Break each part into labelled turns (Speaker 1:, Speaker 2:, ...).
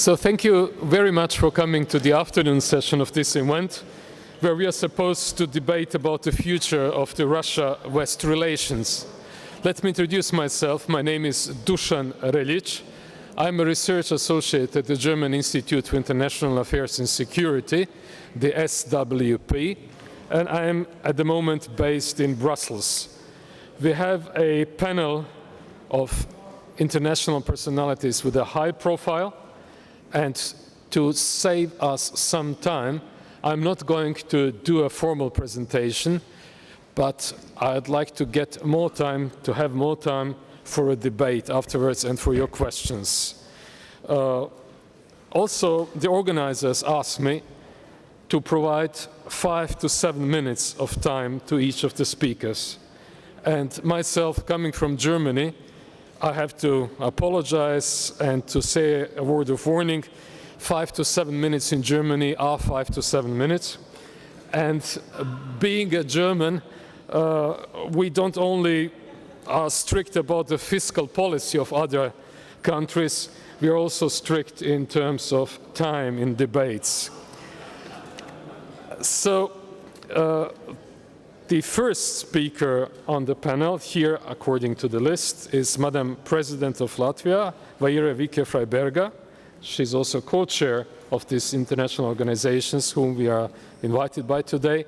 Speaker 1: So thank you very much for coming to the afternoon session of this event, where we are supposed to debate about the future of the Russia-West relations. Let me introduce myself. My name is Dusan Relic. I'm a research associate at the German Institute for International Affairs and Security, the SWP, and I am at the moment based in Brussels. We have a panel of international personalities with a high profile, and to save us some time, I'm not going to do a formal presentation, but I'd like to get more time, to have more time for a debate afterwards and for your questions. Also, the organizers asked me to provide 5 to 7 minutes of time to each of the speakers. And myself, coming from Germany, I have to apologize and to say a word of warning. 5 to 7 minutes in Germany are 5 to 7 minutes. And being a German, we don't only are strict about the fiscal policy of other countries, we are also strict in terms of time in debates. So, the first speaker on the panel here, according to the list, is Madam President of Latvia, Vaira Vike-Freiberga. She's also co-chair of these international organizations whom we are invited by today.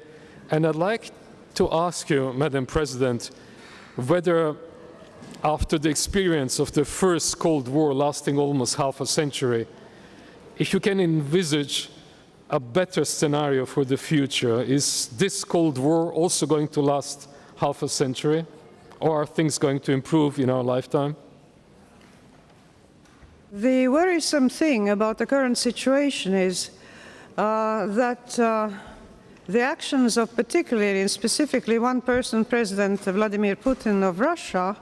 Speaker 1: And I'd like to ask you, Madam President, whether after the experience of the first Cold War lasting almost half a century, if you can envisage a better scenario for the future. Is this Cold War also going to last half a century? Or are things going to improve in our lifetime?
Speaker 2: The worrisome thing about the current situation is that the actions of particularly and specifically one person, President Vladimir Putin of Russia,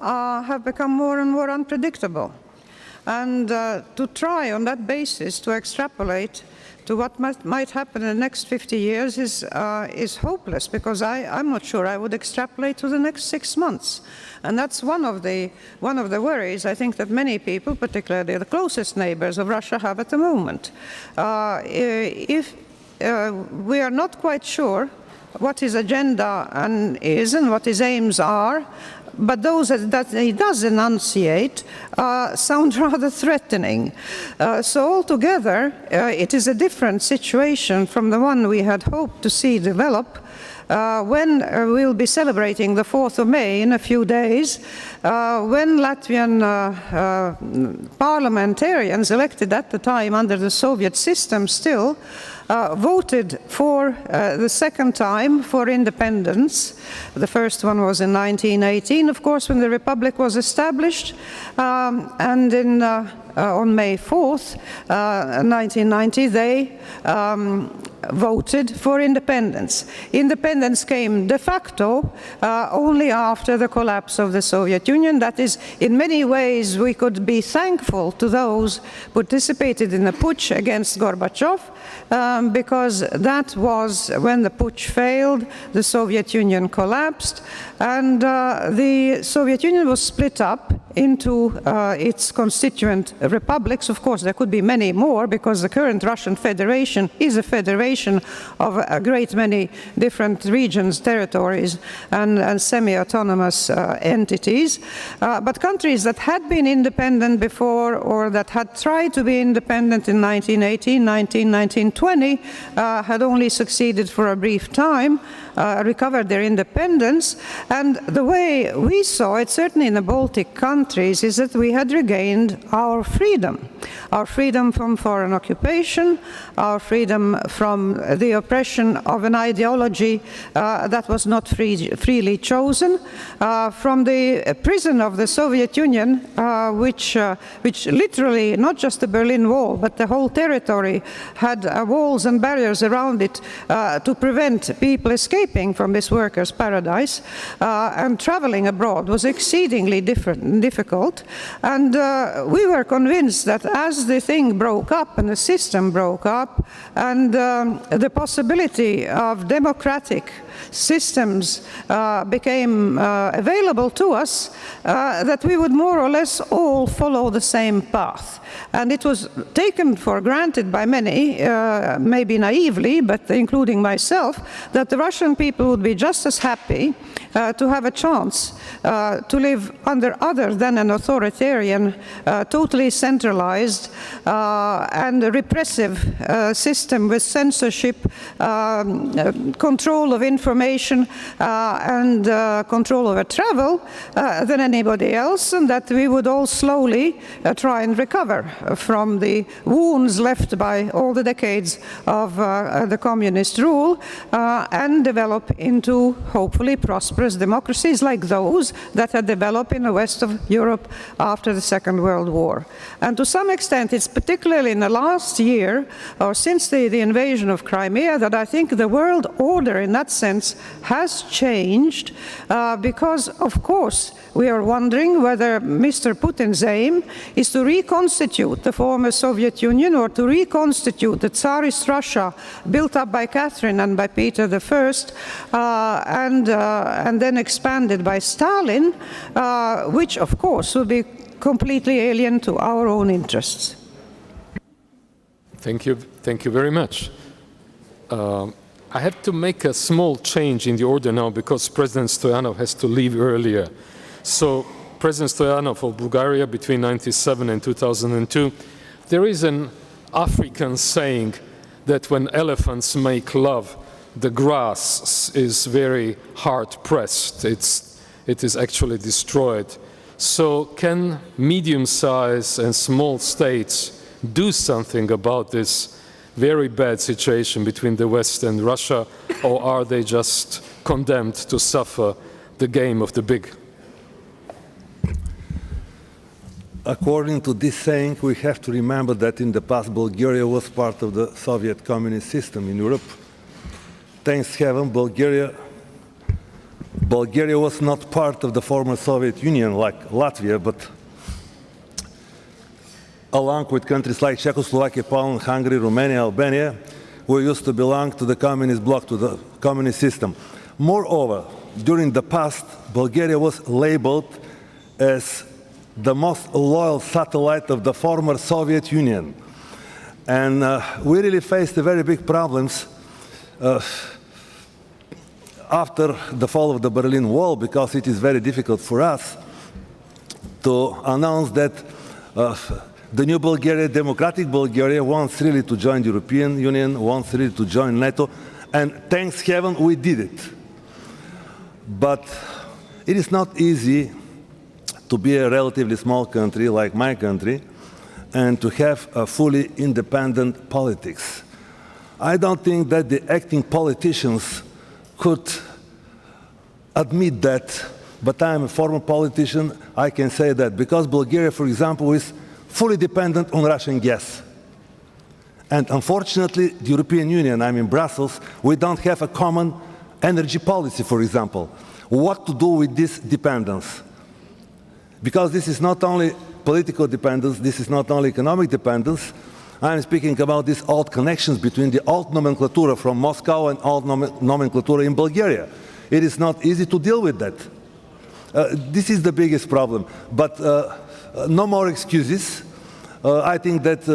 Speaker 2: have become more and more unpredictable. And to try on that basis to extrapolate to what might happen in the next 50 years is hopeless, because I'm not sure I would extrapolate to the next 6 months. And that's one of the worries I think that many people, particularly the closest neighbors of Russia, have at the moment. If we are not quite sure what his agenda is and what his aims are, but those that he does enunciate sound rather threatening. So altogether, it is a different situation from the one we had hoped to see develop when we'll be celebrating the 4th of May in a few days, when Latvian parliamentarians elected at the time under the Soviet system still voted for the second time for independence. The first one was in 1918, of course, when the Republic was established, and on May 4th, 1990, they voted for independence. Independence came de facto only after the collapse of the Soviet Union. That is, in many ways, we could be thankful to those who participated in the putsch against Gorbachev, because that was when the putsch failed, the Soviet Union collapsed, and the Soviet Union was split up into its constituent republics. Of course, there could be many more, because the current Russian Federation is a federation of a great many different regions, territories, and semi-autonomous entities. But countries that had been independent before, or that had tried to be independent in 1918, 1920, had only succeeded for a brief time, recovered their independence. And the way we saw it, certainly in the Baltic countries, is that we had regained our freedom from foreign occupation, our freedom from the oppression of an ideology that was not freely chosen, from the prison of the Soviet Union, which literally, not just the Berlin Wall, but the whole territory had walls and barriers around it to prevent people escaping from this workers' paradise, and traveling abroad was exceedingly difficult difficult. And we were convinced that as the thing broke up and the system broke up, and the possibility of democratic systems became available to us, that we would more or less all follow the same path. And it was taken for granted by many, maybe naively, but including myself, that the Russian people would be just as happy to have a chance to live under other than an authoritarian, totally centralized and repressive system with censorship, control of information and control over travel than anybody else, and that we would all slowly try and recover from the wounds left by all the decades of the communist rule and develop into hopefully prosperous democracies like those that had developed in the west of Europe after the Second World War. And to some extent, it's particularly in the last year, or since the invasion of Crimea, that I think the world order in that sense has changed, because, of course, we are wondering whether Mr. Putin's aim is to reconstitute the former Soviet Union or to reconstitute the Tsarist Russia built up by Catherine and by Peter I, and then expanded by Stalin, which, of course, would be completely alien to our own interests.
Speaker 1: Thank you very much. I have to make a small change in the order now because President Stoyanov has to leave earlier. So, President Stoyanov of Bulgaria between 1997 and 2002, there is an African saying that when elephants make love, the grass is very hard pressed. It is actually destroyed. So can medium-sized and small states do something about this very bad situation between the West and Russia, or are they just condemned to suffer the game of the big?
Speaker 3: According to this saying, we have to remember that in the past Bulgaria was part of the Soviet communist system in Europe. Thanks heaven, Bulgaria was not part of the former Soviet Union like Latvia, but along with countries like Czechoslovakia, Poland, Hungary, Romania, Albania, we used to belong to the communist bloc, to the communist system. Moreover, during the past, Bulgaria was labeled as the most loyal satellite of the former Soviet Union. And we really faced very big problems after the fall of the Berlin Wall, because it is very difficult for us to announce that the new Bulgaria, democratic Bulgaria, wants really to join the European Union, wants really to join NATO, and thanks heaven we did it. But it is not easy to be a relatively small country like my country and to have a fully independent politics. I don't think that the acting politicians could admit that, but I'm a former politician, I can say that, because Bulgaria, for example, is fully dependent on Russian gas. And unfortunately, the European Union, I'm in Brussels, we don't have a common energy policy, for example. What to do with this dependence? Because this is not only political dependence, this is not only economic dependence. I'm speaking about these old connections between the old nomenclature from Moscow and old nomenclature in Bulgaria. It is not easy to deal with that. This is the biggest problem. But no more excuses. I think that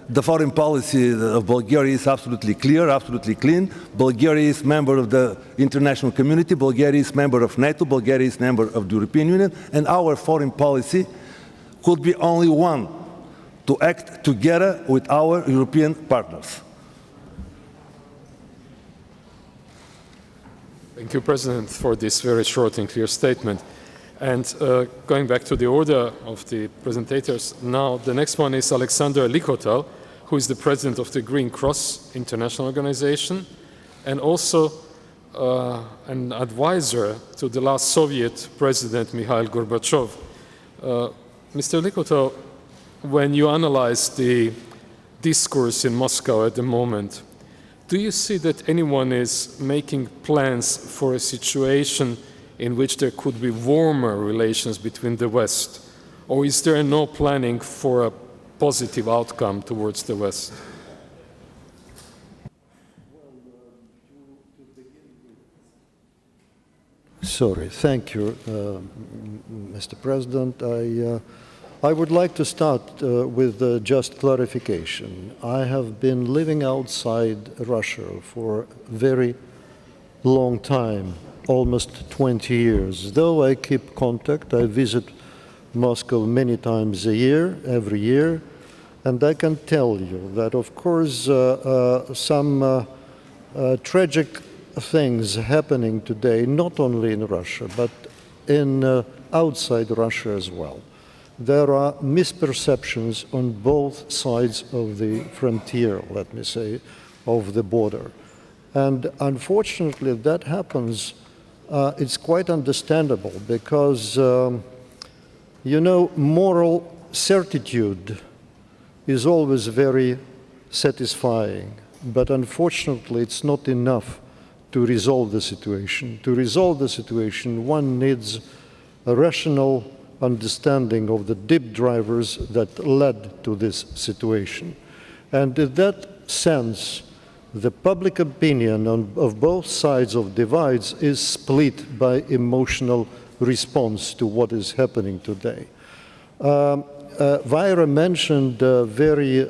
Speaker 3: the foreign policy of Bulgaria is absolutely clear, absolutely clean. Bulgaria is member of the international community. Bulgaria is member of NATO. Bulgaria is member of the European Union. And our foreign policy could be only one: to act together with our European partners.
Speaker 1: Thank you, President, for this very short and clear statement. And going back to the order of the presentators, now the next one is Alexander Likotal, who is the president of the Green Cross International Organization and also an advisor to the last Soviet president, Mikhail Gorbachev. Mr. Likotal, when you analyze the discourse in Moscow at the moment, do you see that anyone is making plans for a situation in which there could be warmer relations between the West? Or is there no planning for a positive outcome towards the West?
Speaker 4: Sorry, thank you, Mr. President. I would like to start with just clarification. I have been living outside Russia for a very long time, almost 20 years. Though I keep contact, I visit Moscow many times a year, every year, and I can tell you that, of course, some tragic things happening today, not only in Russia, but in outside Russia as well. There are misperceptions on both sides of the frontier, let me say, of the border. And unfortunately, that happens. It's quite understandable because, you know, moral certitude is always very satisfying, but unfortunately, it's not enough to resolve the situation. To resolve the situation, one needs a rational understanding of the deep drivers that led to this situation. And in that sense, the public opinion of both sides of divides is split by emotional response to what is happening today. Vaira mentioned a very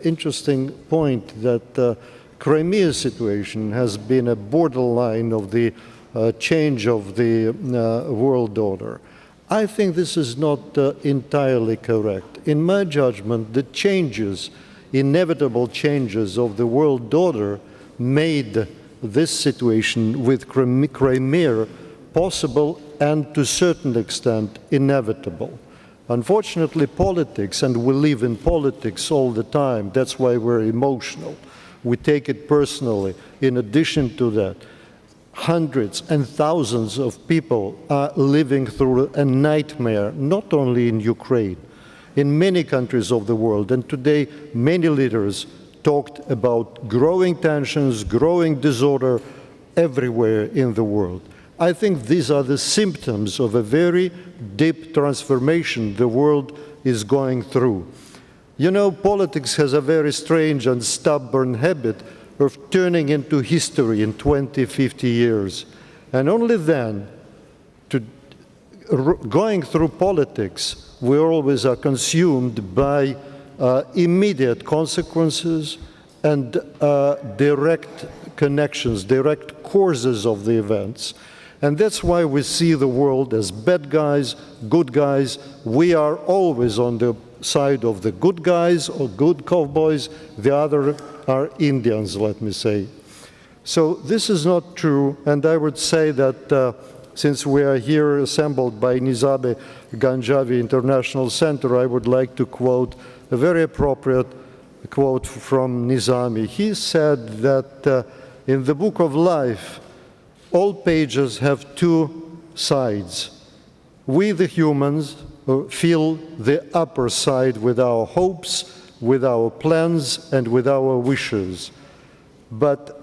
Speaker 4: interesting point that Crimea situation has been a borderline of the change of the world order. I think this is not entirely correct. In my judgment, the changes, inevitable changes of the world order made this situation with Crimea possible and to a certain extent inevitable. Unfortunately, politics, and we live in politics all the time, that's why we're emotional. We take it personally. In addition to that, hundreds and thousands of people are living through a nightmare, not only in Ukraine, in many countries of the world. And today, many leaders talked about growing tensions, growing disorder everywhere in the world. I think these are the symptoms of a very deep transformation the world is going through. You know, politics has a very strange and stubborn habit of turning into history in 20, 50 years. And only then, going through politics, we always are consumed by immediate consequences and direct connections, direct causes of the events. And that's why we see the world as bad guys, good guys. We are always on the side of the good guys or good cowboys. The other are Indians, let me say. So this is not true, and I would say that since we are here assembled by Nizami Ganjavi International Center, I would like to quote a very appropriate quote from Nizami. He said that in the book of life, all pages have two sides. We, the humans, fill the upper side with our hopes, with our plans, and with our wishes. But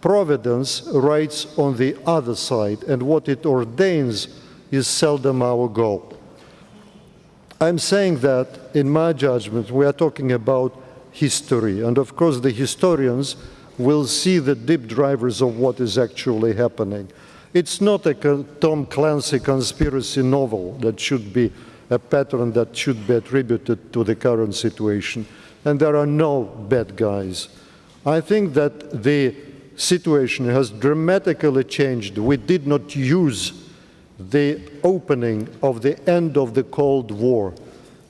Speaker 4: Providence writes on the other side, and what it ordains is seldom our goal. I'm saying that, in my judgment, we are talking about history, and of course the historians will see the deep drivers of what is actually happening. It's not a Tom Clancy conspiracy novel that should be a pattern that should be attributed to the current situation, and there are no bad guys. I think that the situation has dramatically changed. We did not use the opening of the end of the Cold War.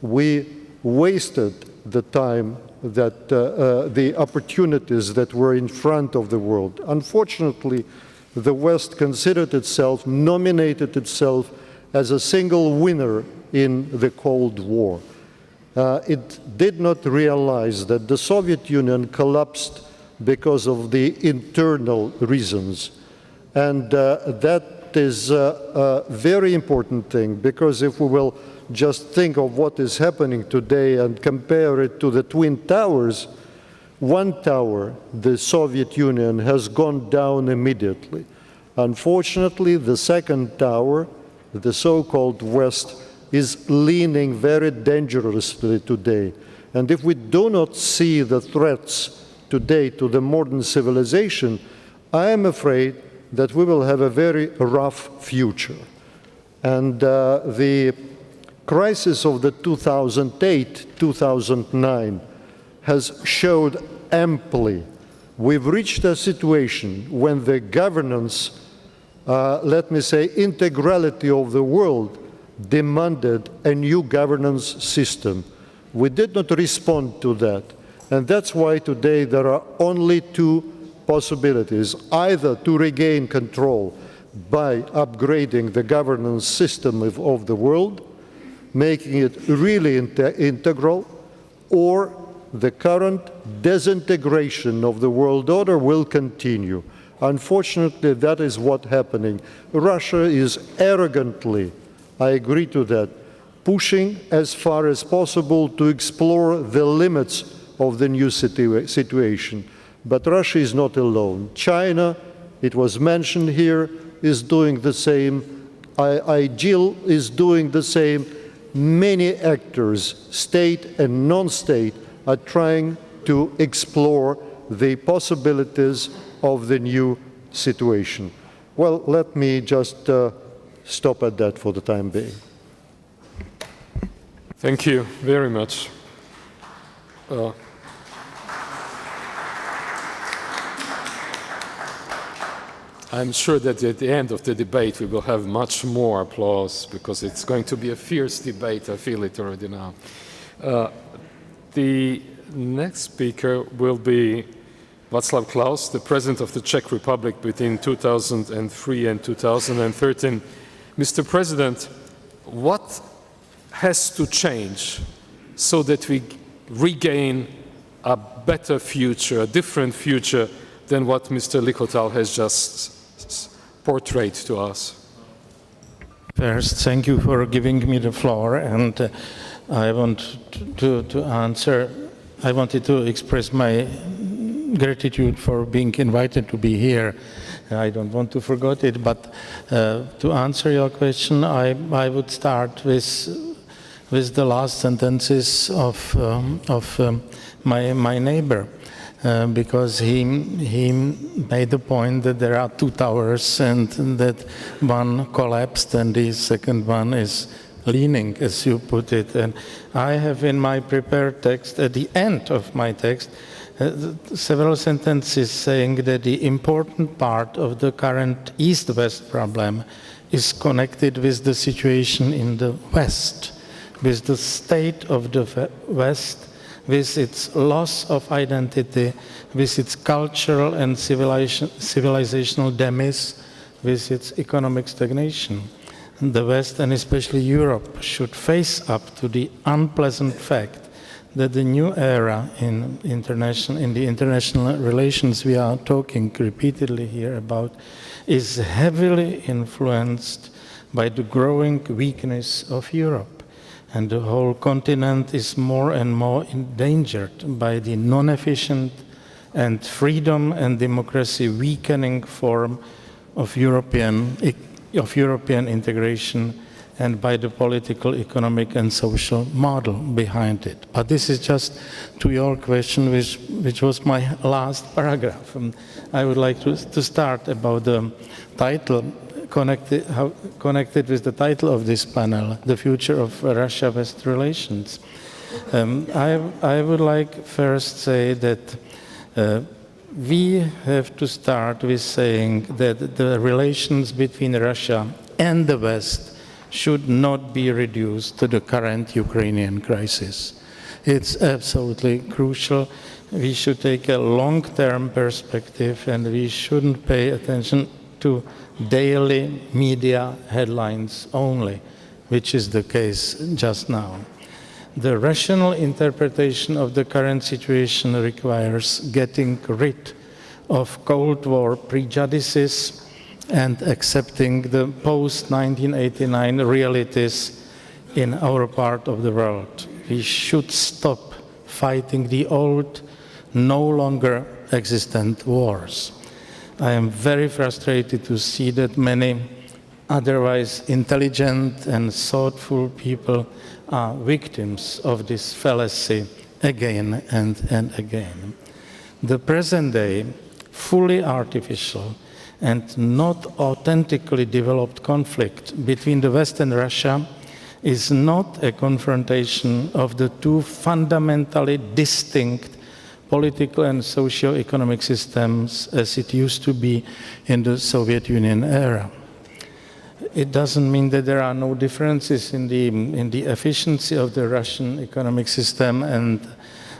Speaker 4: We wasted the time that the opportunities that were in front of the world. Unfortunately, the West considered itself, nominated itself as a single winner in the Cold War. It did not realize that the Soviet Union collapsed because of the internal reasons. And that is a very important thing, because if we will just think of what is happening today and compare it to the Twin Towers, one tower, the Soviet Union, has gone down immediately. Unfortunately, the second tower, the so-called West, is leaning very dangerously today. And if we do not see the threats today to the modern civilization, I am afraid that we will have a very rough future. And the crisis of the 2008-2009 has showed amply we've reached a situation when the governance, let me say, integrality of the world demanded a new governance system. We did not respond to that. And that's why today there are only two possibilities: either to regain control by upgrading the governance system of the world, making it really integral, or the current disintegration of the world order will continue. Unfortunately, that is what's happening. Russia is arrogantly, I agree to that, pushing as far as possible to explore the limits of the new situation. But Russia is not alone. China, it was mentioned here, is doing the same. IGIL is doing the same. Many actors, state and non-state, are trying to explore the possibilities of the new situation. Well, let me just stop at that for the time being.
Speaker 1: Thank you very much. I'm sure that at the end of the debate we will have much more applause, because it's going to be a fierce debate. I feel it already now. The next speaker will be Václav Klaus, the President of the Czech Republic between 2003 and 2013. Mr. President, what has to change so that we regain a better future, a different future than what Mr. Lichotal has just portrayed to us?
Speaker 5: First, thank you for giving me the floor, and I want to answer. I wanted to express my gratitude for being invited to be here. I don't want to forget it, but to answer your question, I would start with the last sentences of my neighbor, because he made the point that there are two towers and that one collapsed and the second one is leaning, as you put it. And I have in my prepared text, at the end of my text, several sentences saying that the important part of the current East-West problem is connected with the situation in the West, with the state of the West, with its loss of identity, with its cultural and civilizational demise, with its economic stagnation. The West, and especially Europe, should face up to the unpleasant fact that the new era in the international relations we are talking repeatedly here about is heavily influenced by the growing weakness of Europe. And the whole continent is more and more endangered by the non-efficient and freedom and democracy weakening form of European integration, and by the political, economic, and social model behind it. But this is just to your question, which was my last paragraph. I would like to start about the title, connected with the title of this panel, The Future of Russia-West Relations. I would like first say that we have to start with saying that the relations between Russia and the West should not be reduced to the current Ukrainian crisis. It's absolutely crucial. We should take a long-term perspective, and we shouldn't pay attention to daily media headlines only, which is the case just now. The rational interpretation of the current situation requires getting rid of Cold War prejudices and accepting the post-1989 realities in our part of the world. We should stop fighting the old, no longer existent wars. I am very frustrated to see that many otherwise intelligent and thoughtful people are victims of this fallacy again and again. The present day, fully artificial and not authentically developed conflict between the West and Russia is not a confrontation of the two fundamentally distinct political and socio-economic systems as it used to be in the Soviet Union era. It doesn't mean that there are no differences in the efficiency of the Russian economic system and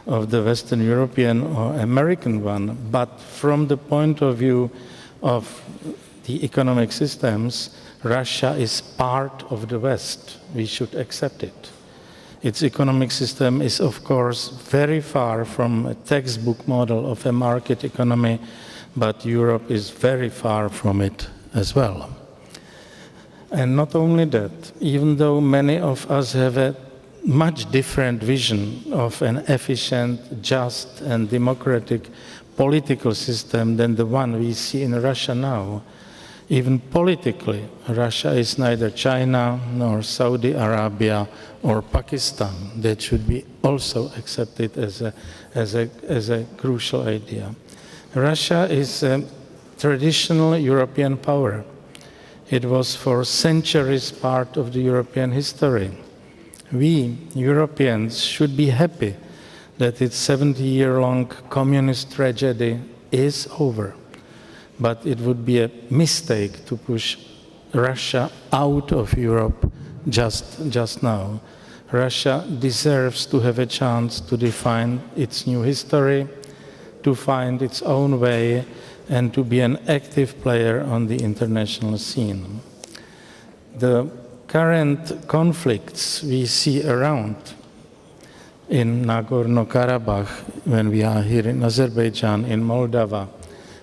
Speaker 5: of the Western European or American one, but from the point of view of the economic systems, Russia is part of the West. We should accept it. Its economic system is, of course, very far from a textbook model of a market economy, but Europe is very far from it as well. And not only that, even though many of us have a much different vision of an efficient, just, and democratic political system than the one we see in Russia now, even politically, Russia is neither China nor Saudi Arabia or Pakistan. That should be also accepted as a crucial idea. Russia is a traditional European power. It was for centuries part of the European history. We, Europeans, should be happy that its 70-year-long communist tragedy is over. But it would be a mistake to push Russia out of Europe just now. Russia deserves to have a chance to define its new history, to find its own way, and to be an active player on the international scene. The current conflicts we see around in Nagorno-Karabakh, when we are here in Azerbaijan, in Moldova,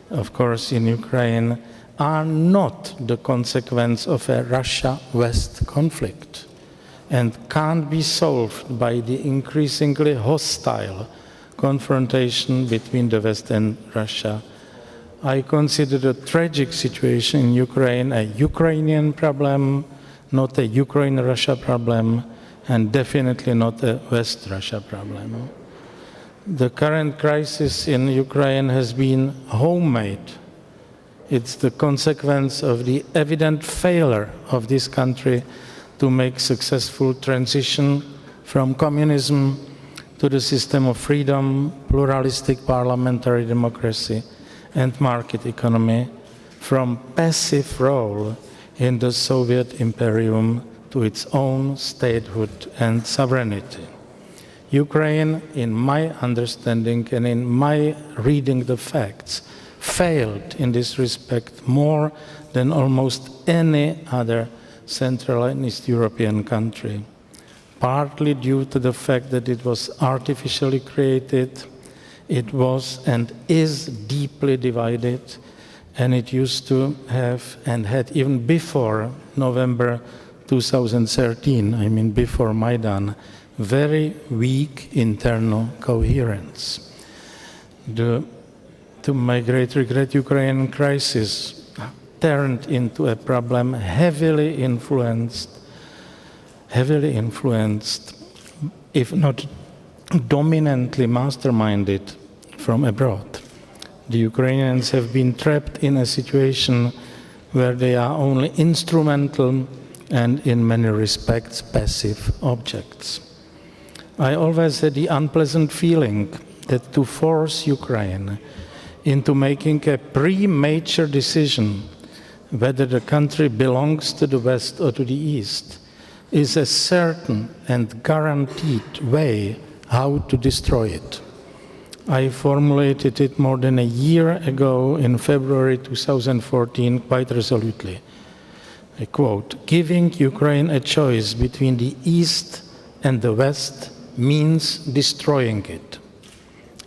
Speaker 5: of course in Ukraine, are not the consequence of a Russia-West conflict and can't be solved by the increasingly hostile confrontation between the West and Russia. I consider the tragic situation in Ukraine a Ukrainian problem, not a Ukraine-Russia problem, and definitely not a West-Russia problem. The current crisis in Ukraine has been homemade. It's the consequence of the evident failure of this country to make successful transition from communism to the system of freedom, pluralistic parliamentary democracy, and market economy, from passive role in the Soviet imperium to its own statehood and sovereignty. Ukraine, in my understanding and in my reading the facts, failed in this respect more than almost any other Central and East European country, partly due to the fact that it was artificially created, it was and is deeply divided, and it used to have and had even before November 2013, I mean before Maidan, very weak internal coherence. To my great regret, Ukrainian crisis turned into a problem heavily influenced, if not dominantly masterminded from abroad. The Ukrainians have been trapped in a situation where they are only instrumental and in many respects passive objects. I always had the unpleasant feeling that to force Ukraine into making a premature decision whether the country belongs to the West or to the East is a certain and guaranteed way how to destroy it. I formulated it more than a year ago in February 2014 quite resolutely. I quote, "Giving Ukraine a choice between the East and the West means destroying it.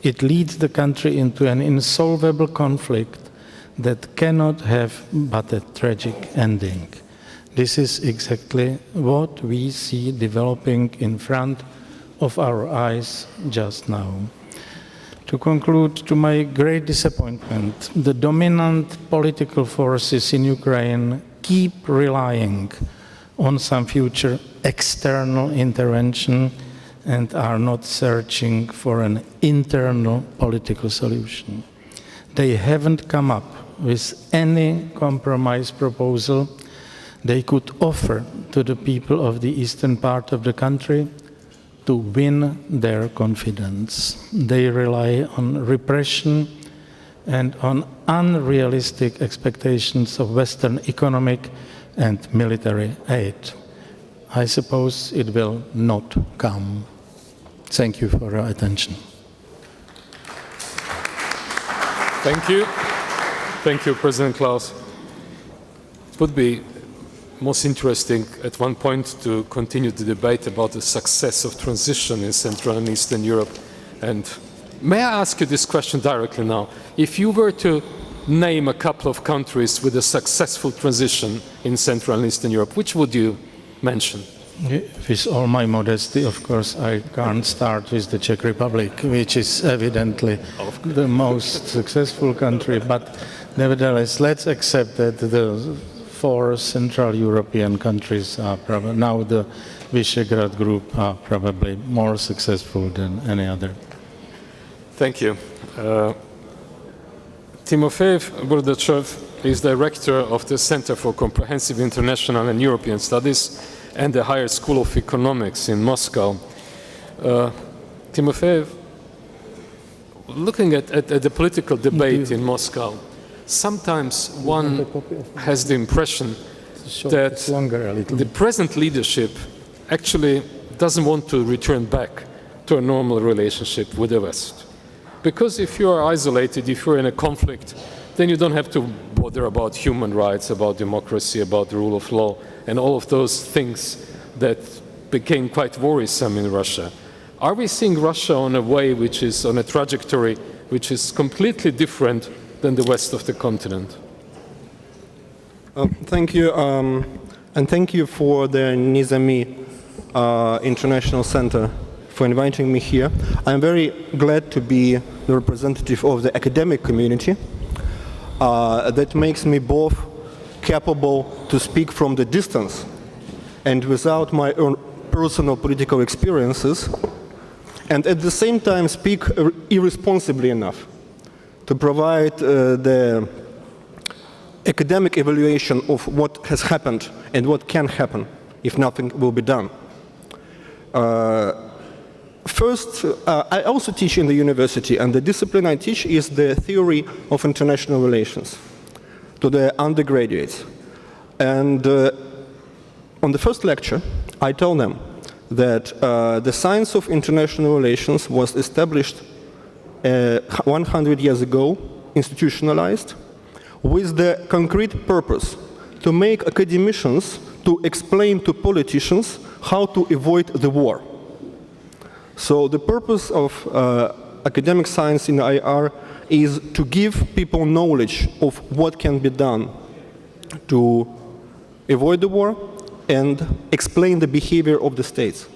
Speaker 5: It leads the country into an insolvable conflict that cannot have but a tragic ending." This is exactly what we see developing in front of our eyes just now. To conclude, to my great disappointment, the dominant political forces in Ukraine keep relying on some future external intervention and are not searching for an internal political solution. They haven't come up with any compromise proposal they could offer to the people of the eastern part of the country to win their confidence. They rely on repression and on unrealistic expectations of Western economic and military aid. I suppose it will not come. Thank you for your attention.
Speaker 1: Thank you. Thank you, President Klaus. It would be most interesting at one point to continue the debate about the success of transition in Central and Eastern Europe. And may I ask you this question directly now? If you were to name a couple of countries with a successful transition in Central and Eastern Europe, which would you mention?
Speaker 5: With all my modesty, of course, I can't start with the Czech Republic, which is evidently the most successful country, but nevertheless, let's accept that the 4 Central European countries are probably, now the Visegrad group, are probably more successful than any other.
Speaker 1: Thank you. Timofeev Burdachev is director of the Center for Comprehensive International and European Studies and the Higher School of Economics in Moscow. Timofeev, looking at the political debate in Moscow, sometimes one has the impression that the present leadership actually doesn't want to return back to a normal relationship with the West. Because if you are isolated, if you're in a conflict, then you don't have to bother about human rights, about democracy, about the rule of law, and all of those things that became quite worrisome in Russia. Are we seeing Russia on a way which is on a trajectory which is completely different than the west of the continent?
Speaker 6: Thank you, and thank you for the Nizami International Center for inviting me here. I'm very glad to be the representative of the academic community. That makes me both capable to speak from the distance and without my own personal political experiences, and at the same time speak irresponsibly enough to provide the academic evaluation of what has happened and what can happen if nothing will be done. First, I also teach in the university, and the discipline I teach is the theory of international relations to the undergraduates. And on the first lecture, I told them that the science of international relations was established 100 years ago, institutionalized, with the concrete purpose to make academicians to explain to politicians how to avoid the war. So the purpose of academic science in IR is to give people knowledge of what can be done to avoid the war and explain the behavior of the states.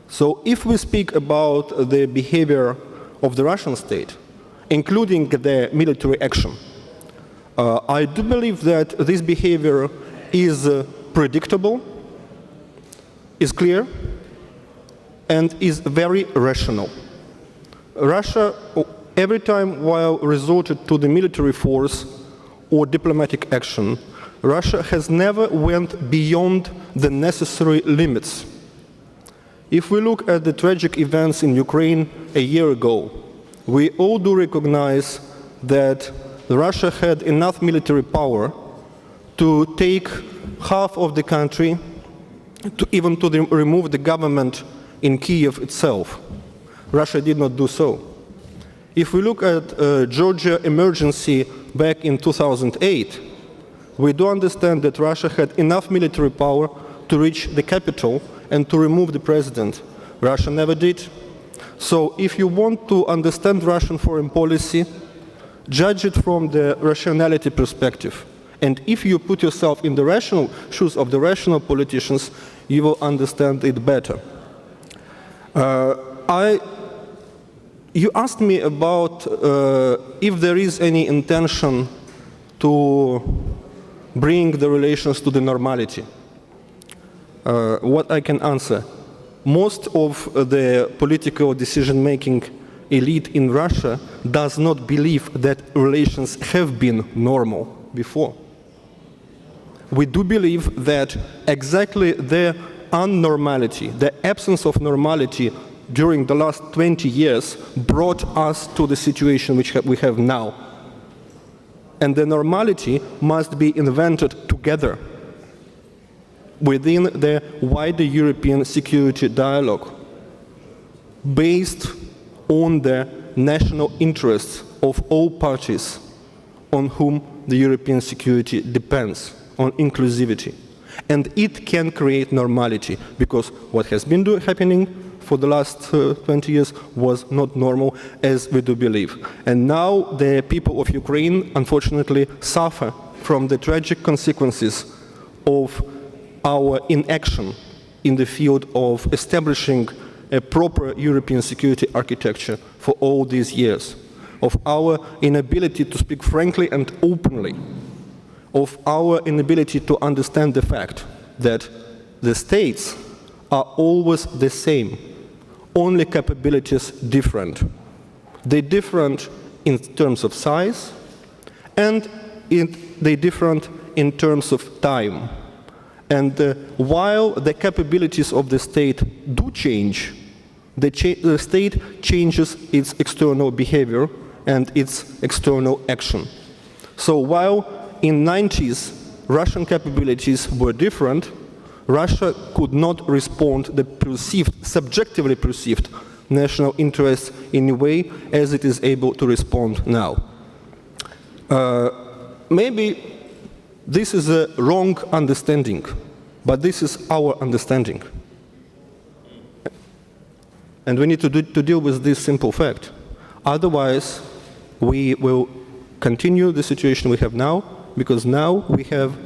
Speaker 6: So if we speak about the behavior of the Russian state, including the military action, I do believe that this behavior is predictable, is clear, and is very rational. Russia, every time while resorted to the military force or diplomatic action, Russia has never went beyond the necessary limits. If we look at the tragic events in Ukraine a year ago, we all do recognize that Russia had enough military power to take half of the country, even to remove the government in Kiev itself. Russia did not do so. If we look at Georgia emergency back in 2008, we do understand that Russia had enough military power to reach the capital and to remove the president. Russia never did. So if you want to understand Russian foreign policy, judge it from the rationality perspective. And if you put yourself in the rational shoes of the rational politicians, you will understand it better. You asked me about if there is any intention to bring the relations to the normality. What I can answer, most of the political decision-making elite in Russia does not believe that relations have been normal before. We do believe that exactly the unnormality, the absence of normality during the last 20 years brought us to the situation which we have now. And the normality must be invented together within the wider European security dialogue, based on the national interests of all parties on whom the European security depends, on inclusivity. And it can create normality, because what has been happening for the last 20 years was not normal, as we do believe. And now the people of Ukraine, unfortunately, suffer from the tragic consequences of our inaction in the field of establishing a proper European security architecture for all these years, of our inability to speak frankly and openly, of our inability to understand the fact that the states are always the same, only capabilities different. They different in terms of size, and they different in terms of time. And while the capabilities of the state do change, the state changes its external behavior and its external action. So while in the 90s Russian capabilities were different, Russia could not respond to the perceived, subjectively perceived national interests in a way as it is able to respond now. Maybe this is a wrong understanding, but this is our understanding. And we need to deal with this simple fact. Otherwise, we will continue the situation we have now, because now we have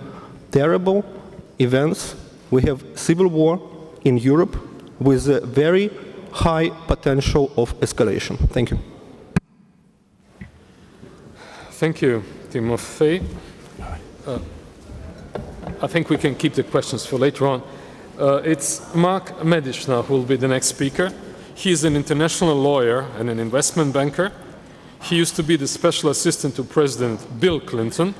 Speaker 6: terrible events. We have civil war in Europe with a very high potential of escalation. Thank you.
Speaker 1: Thank you, Timofey. I think we can keep the questions for later on. It's Mark Medic now who will be the next speaker. He is an international lawyer and an investment banker. He used to be the special assistant to President Bill Clinton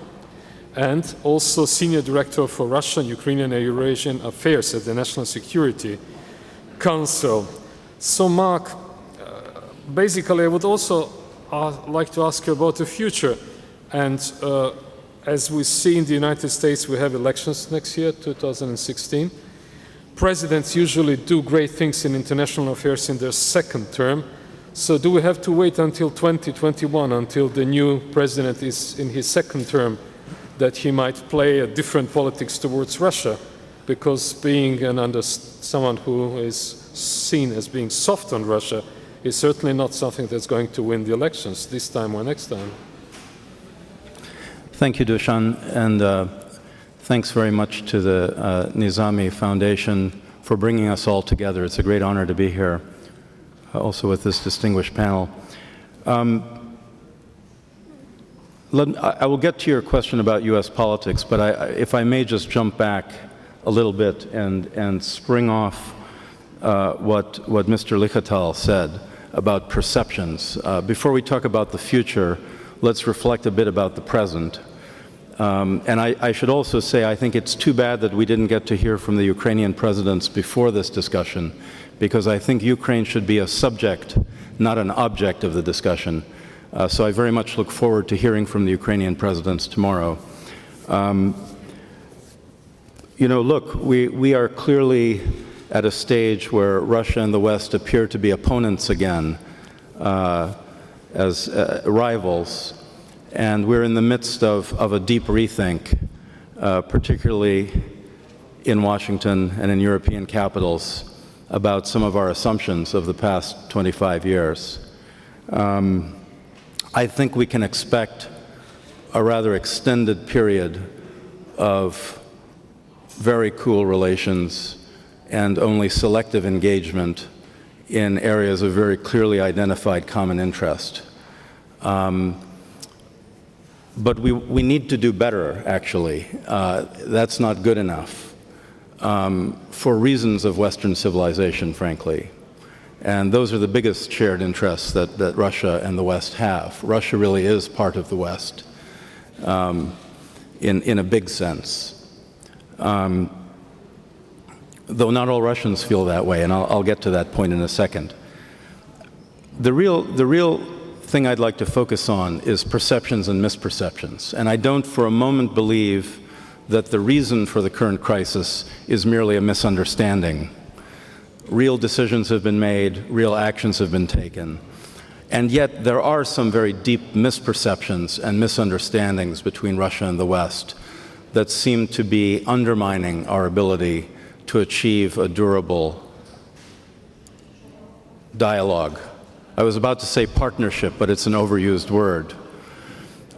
Speaker 1: and also senior director for Russian, Ukrainian, and Eurasian affairs at the National Security Council. So Mark, basically I would also like to ask you about the future. And as we see in the United States, we have elections next year, 2016. Presidents usually do great things in international affairs in their second term. So do we have to wait until 2021, until the new president is in his second term, that he might play a different politics towards Russia? Because being someone who is seen as being soft on Russia is certainly not something that's going to win the elections this time or next time.
Speaker 5: Thank you, Dushan, and thanks very much to the Nizami Foundation for bringing us all together. It's a great honor to be here, also with this distinguished panel. I will get to your question about U.S. politics, but if I may just jump back a little bit and spring off what Mr. Lichatal said about perceptions. Before we talk about the future, let's reflect a bit about the present. And I should also say I think it's too bad that we didn't get to hear from the Ukrainian presidents before this discussion, because I think Ukraine should be a subject, not an object of the discussion. So I very much look forward to hearing from the Ukrainian presidents tomorrow. You know, look, we are clearly at a stage where Russia and the West appear to be opponents again, as rivals. And we're in the midst of a deep rethink, particularly in Washington and in European capitals, about some of our assumptions of the past 25 years. I think we can expect a rather extended period of very cool relations and only selective engagement
Speaker 7: in areas of very clearly identified common interest. But we need to do better, actually. That's not good enough for reasons of Western civilization, frankly. And those are the biggest shared interests that Russia and the West have. Russia really is part of the West in a big sense. Though not all Russians feel that way, and I'll get to that point in a second. The real thing I'd like to focus on is perceptions and misperceptions. And I don't for a moment believe that the reason for the current crisis is merely a misunderstanding. Real decisions have been made, real actions have been taken. And yet there are some very deep misperceptions and misunderstandings between Russia and the West that seem to be undermining our ability to achieve a durable dialogue. I was about to say partnership, but it's an overused word.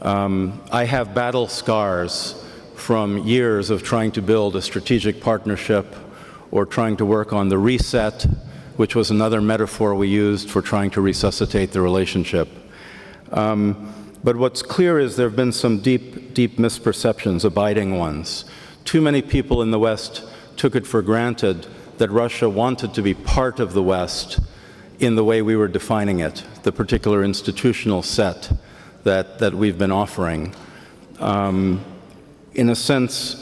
Speaker 7: I have battle scars from years of trying to build a strategic partnership or trying to work on the reset, which was another metaphor we used for trying to resuscitate the relationship. But what's clear is there have been some deep misperceptions, abiding ones. Too many people in the West took it for granted that Russia wanted to be part of the West in the way we were defining it, the particular institutional set that we've been offering. In a sense,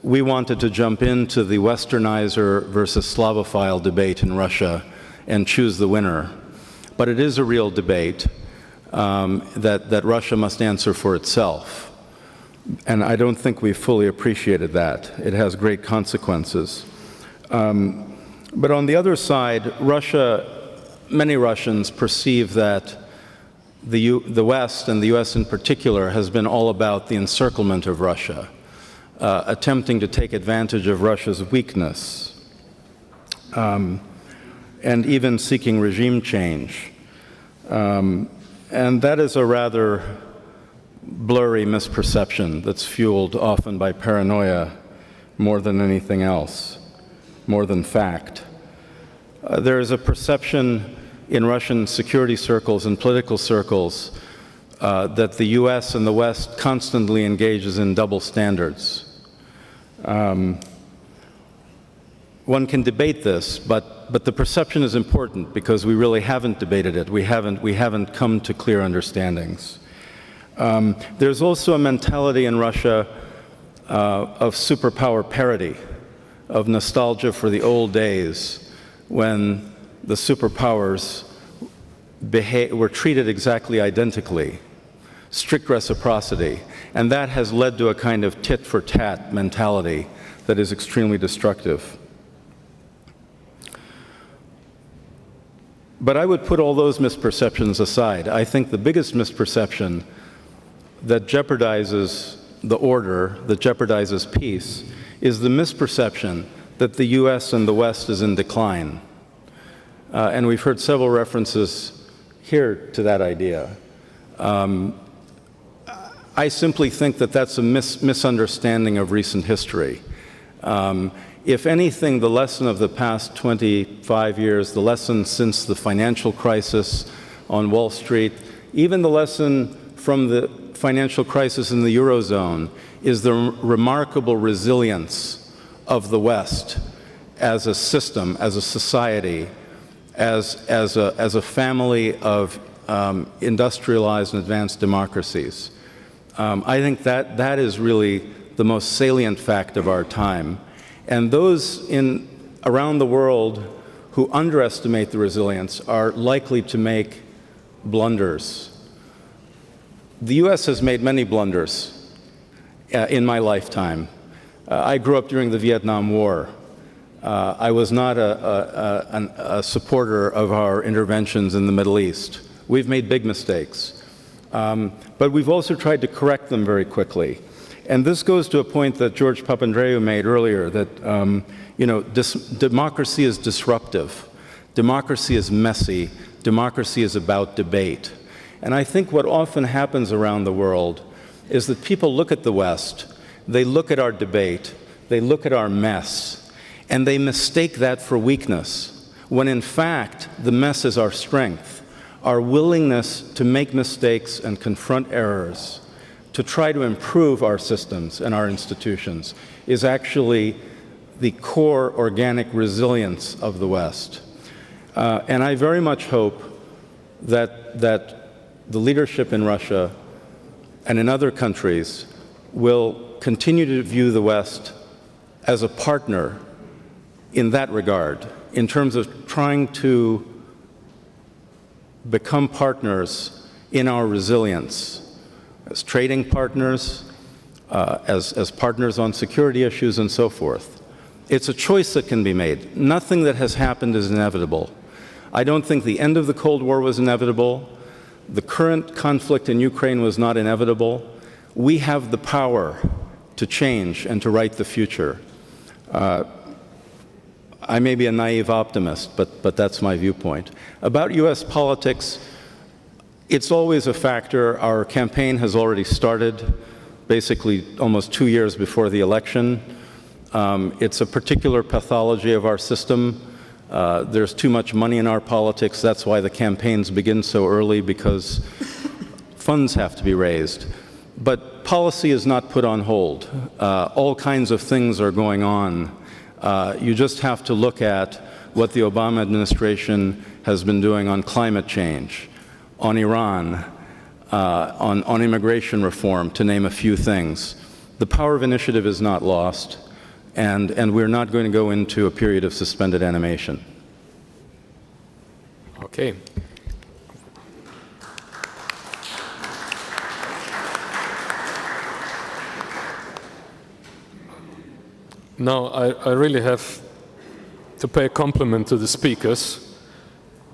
Speaker 7: we wanted to jump into the Westernizer versus Slavophile debate in Russia and choose the winner. But it is a real debate that Russia must answer for itself. And I don't think we've fully appreciated that. It has great consequences. But on the other side, many Russians perceive that the West, and the US in particular, has been all about the encirclement of Russia, attempting to take advantage of Russia's weakness, and even seeking regime change. And that is a rather blurry misperception that's fueled often by paranoia more than anything else, more than fact. There is a perception in Russian security circles and political circles that the US and the West constantly engages in double standards. One can debate this, but the perception is important because we really haven't debated it. We haven't come to clear understandings. There's also a mentality in Russia of superpower parity, of nostalgia for the old days when the superpowers were treated exactly identically, strict reciprocity, and that has led to a kind of tit-for-tat mentality that is extremely destructive. But I would put all those misperceptions aside. I think the biggest misperception that jeopardizes the order, that jeopardizes peace, is the misperception that the US and the West is in decline. And we've heard several references here to that idea. I simply think that that's a misunderstanding of recent history. If anything, the lesson of the past 25 years, the lesson since the financial crisis on Wall Street, even the lesson from the financial crisis in the Eurozone, is the remarkable resilience of the West as a system, as a society, as a family of industrialized and advanced democracies. I think that is really the most salient fact of our time. And those around the world who underestimate the resilience are likely to make blunders. The US has made many blunders in my lifetime. I grew up during the Vietnam War. I was not a supporter of our interventions in the Middle East. We've made big mistakes. But we've also tried to correct them very quickly. And this goes to a point that George Papandreou made earlier, that democracy is disruptive. Democracy is messy. Democracy is about debate. And I think what often happens around the world is that people look at the West, they look at our debate, they look at our mess, and they mistake that for weakness, when in fact the mess is our strength. Our willingness to make mistakes and confront errors, to try to improve our systems and our institutions, is actually the core organic resilience of the West. And I very much hope that the leadership in Russia and in other countries will continue to view the West as a partner in that regard, in terms of trying to become partners in our resilience, as trading partners, as partners on security issues and so forth. It's a choice that can be made. Nothing that has happened is inevitable. I don't think the end of the Cold War was inevitable. The current conflict in Ukraine was not inevitable. We have the power to change and to write the future. I may be a naive optimist, but that's my viewpoint. About US politics, it's always a factor. Our campaign has already started, basically almost 2 years before the election. It's a particular pathology of our system. There's too much money in our politics. That's why the campaigns begin so early, because funds have to be raised. But policy is not put on hold. All kinds of things are going on. You just have to look at what the Obama administration has been doing on climate change, on Iran, on immigration reform, to name a few things. The power of initiative is not lost, and we're not going to go into a period of suspended animation.
Speaker 1: Okay. Now, I really have to pay a compliment to the speakers,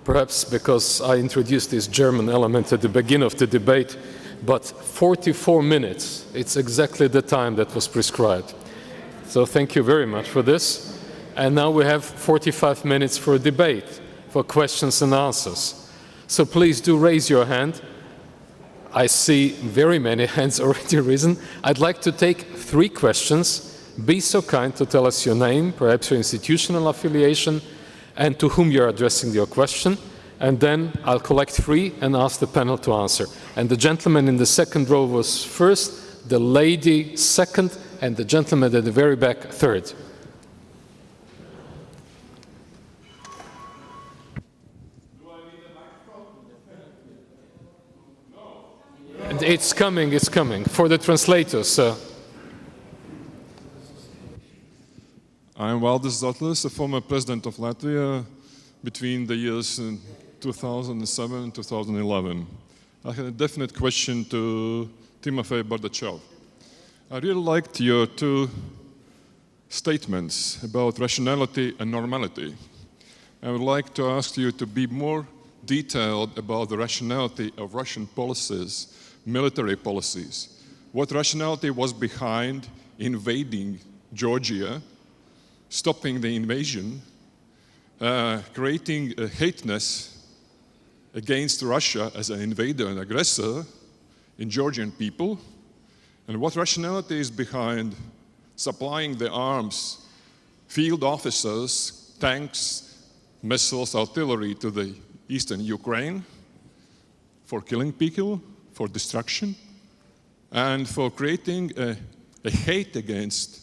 Speaker 1: perhaps because I introduced this German element at the beginning of the debate, but 44 minutes, it's exactly the time that was prescribed. So thank you very much for this. And now we have 45 minutes for a debate, for questions and answers. So please do raise your hand. I see very many hands already risen. I'd like to take 3 questions. Be so kind to tell us your name, perhaps your institutional affiliation, and to whom you're addressing your question. And then I'll collect 3 and ask the panel to answer. And the gentleman in the second row was first, the lady second, and the gentleman at the very back third. It's coming, it's coming. For the translators.
Speaker 8: I'm Valdis Zotlis, a former president of Latvia between the years 2007 and 2011. I had a definite question to Timofey Bardachev. I really liked your 2 statements about rationality and normality. I would like to ask you to be more detailed about the rationality of Russian policies, military policies. What rationality was behind invading Georgia, stopping the invasion, creating a hateness against Russia as an invader and aggressor in Georgian people, and what rationality is behind supplying the arms, field officers, tanks, missiles, artillery to the eastern Ukraine for killing people, for destruction, and for creating a hate against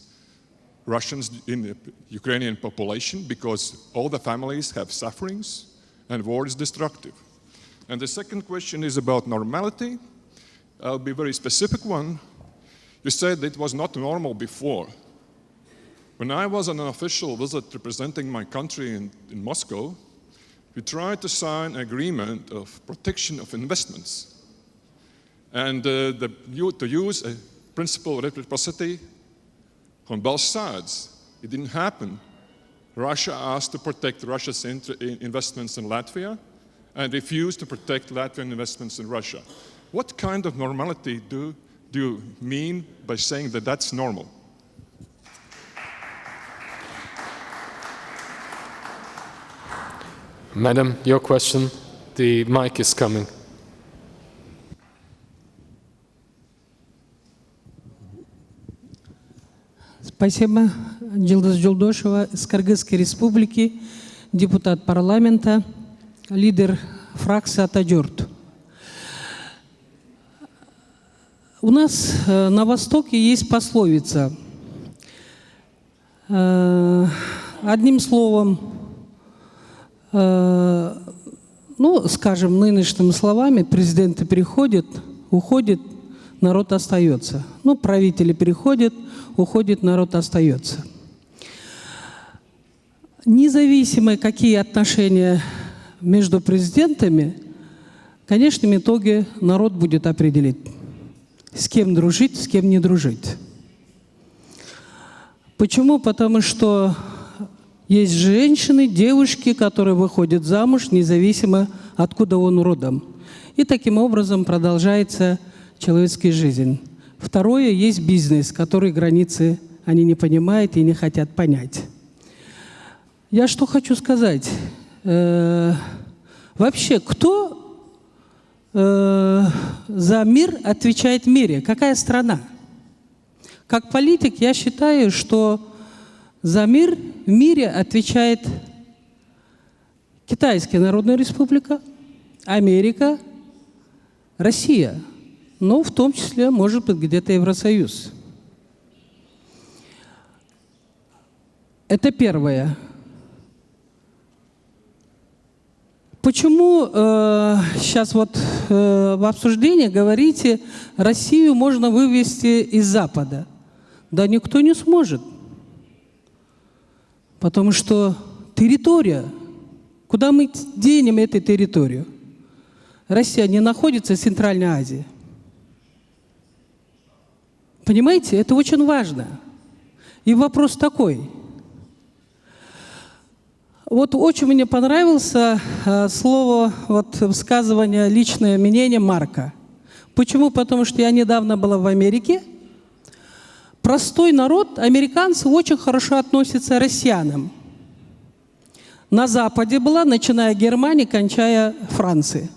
Speaker 8: Russians in the Ukrainian population, because all the families have sufferings and war is destructive. And the second question is about normality. I'll be a very specific one. You said it was not normal before. When I was on an official visit representing my country in Moscow, we tried to sign an agreement of protection of investments and to use a principle of reciprocity on both sides. It didn't happen. Russia asked to protect Russia's investments in Latvia and refused to protect Latvian investments in Russia. What kind of normality do you mean by saying that that's normal?
Speaker 1: Madam, your question. The mic is coming.
Speaker 9: Спасибо. Джилдыз Жолдошева из Кыргызской республики. депутат парламента, лидер фракции «Атадюрт». У нас на Востоке есть пословица. Одним словом, ну, скажем, нынешними словами, президенты приходят, уходят, народ остается. Ну, правители приходят, уходят, народ остается. Независимо, какие отношения между президентами, в конечном итоге народ будет определить, с кем дружить, с кем не дружить. Почему? Потому что есть женщины, девушки, которые выходят замуж, независимо, откуда он родом. И таким образом продолжается человеческая жизнь. Второе, есть бизнес, который границы они не понимают и не хотят понять. Я что хочу сказать? Вообще, кто за мир отвечает в мире? Какая страна? Как политик я считаю, что за мир в мире отвечает Китайская Народная Республика, Америка, Россия. Но в том числе, может быть, где-то Евросоюз. Это первое. Почему сейчас вот в обсуждении говорите, Россию можно вывести из Запада? Да никто не сможет. Потому что территория, куда мы денем эту территорию? Россия не находится в Центральной Азии. Понимаете, это очень важно. И вопрос такой. Вот очень мне понравился слово, вот высказывание, личное мнение Марка. Почему? Потому что я недавно была в Америке. Простой народ, американцы очень хорошо относятся к россиянам. На Западе была, начиная Германии, кончая Франции.